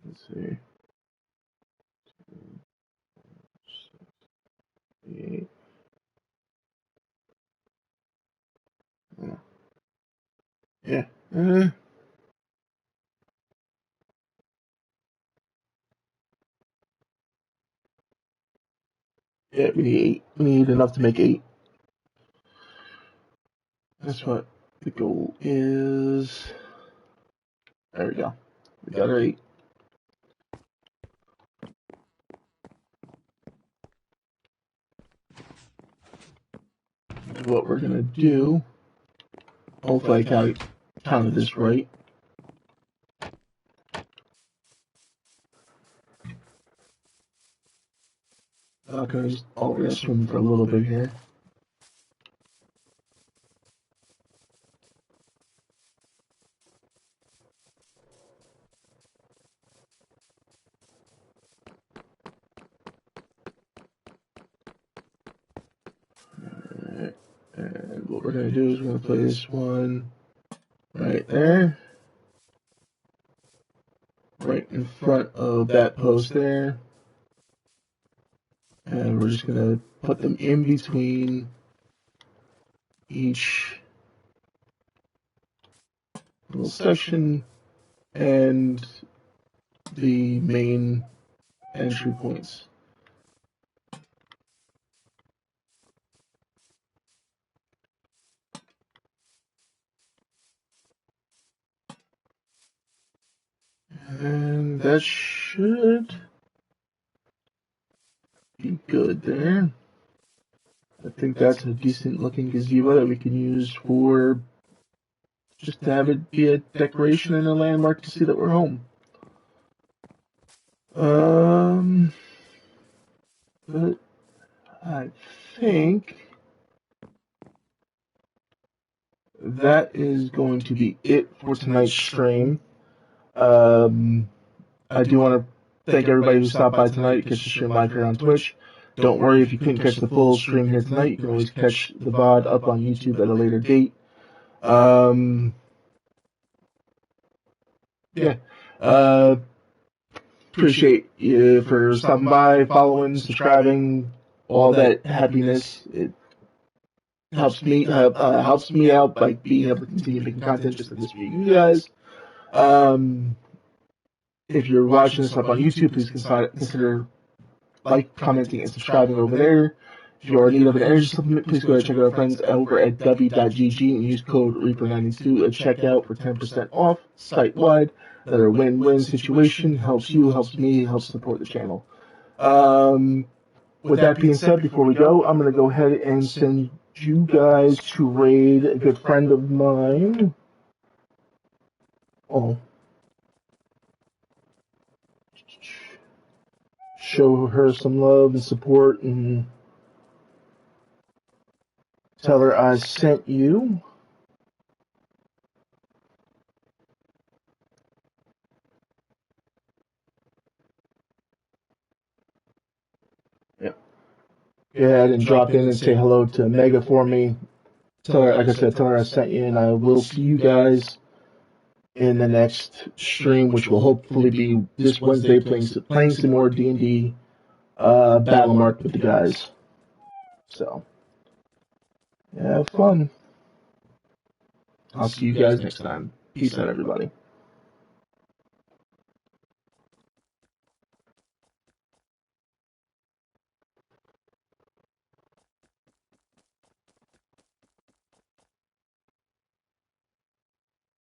Let's see. 8. Yeah. Yeah, we need 8. We need enough to make 8. That's what the goal is. There we go. We got our 8. What we're gonna do, hopefully I counted this right. Okay, I'll rest room for a little bit here. Alright, and what we're gonna do is we're gonna play this one right there. Right in front of that post there. And we're just gonna put them in between each little section and the main entry points. And that should be good there. I think that's a decent looking gazebo that we can use for just to have it be a decoration and a landmark to see that we're home. But I think that is going to be it for tonight's stream. I do want to thank everybody who stopped by tonight. Catch the stream live here on Twitch. Don't worry if you couldn't catch the full stream here tonight. You can always catch the VOD up on YouTube at a later date. Yeah. Appreciate you for stopping by, following, subscribing, all that happiness. It helps me out by being able to continue making content just like this for you guys. If you're watching this up on YouTube, please consider like, commenting, and subscribing over there. If you are in need of an energy supplement, please go ahead and check out our friends over at w.gg and use code Reaper92 at checkout for 10% off site-wide. Another win-win situation. Helps you, helps me, helps support the channel. With that being said, before we go, I'm going to go ahead and send you guys to raid a good friend of mine. Oh. Show her some love and support and tell her I sent you. Yeah. Go ahead and drop in and say hello to Mega for me. Tell her, like I said, tell her I sent you, and I will see you guys in the next stream, which will hopefully be this Wednesday, playing some more D&D Battle Mark with the guys. So, yeah, have fun. I'll see you guys next time. Peace out, everybody.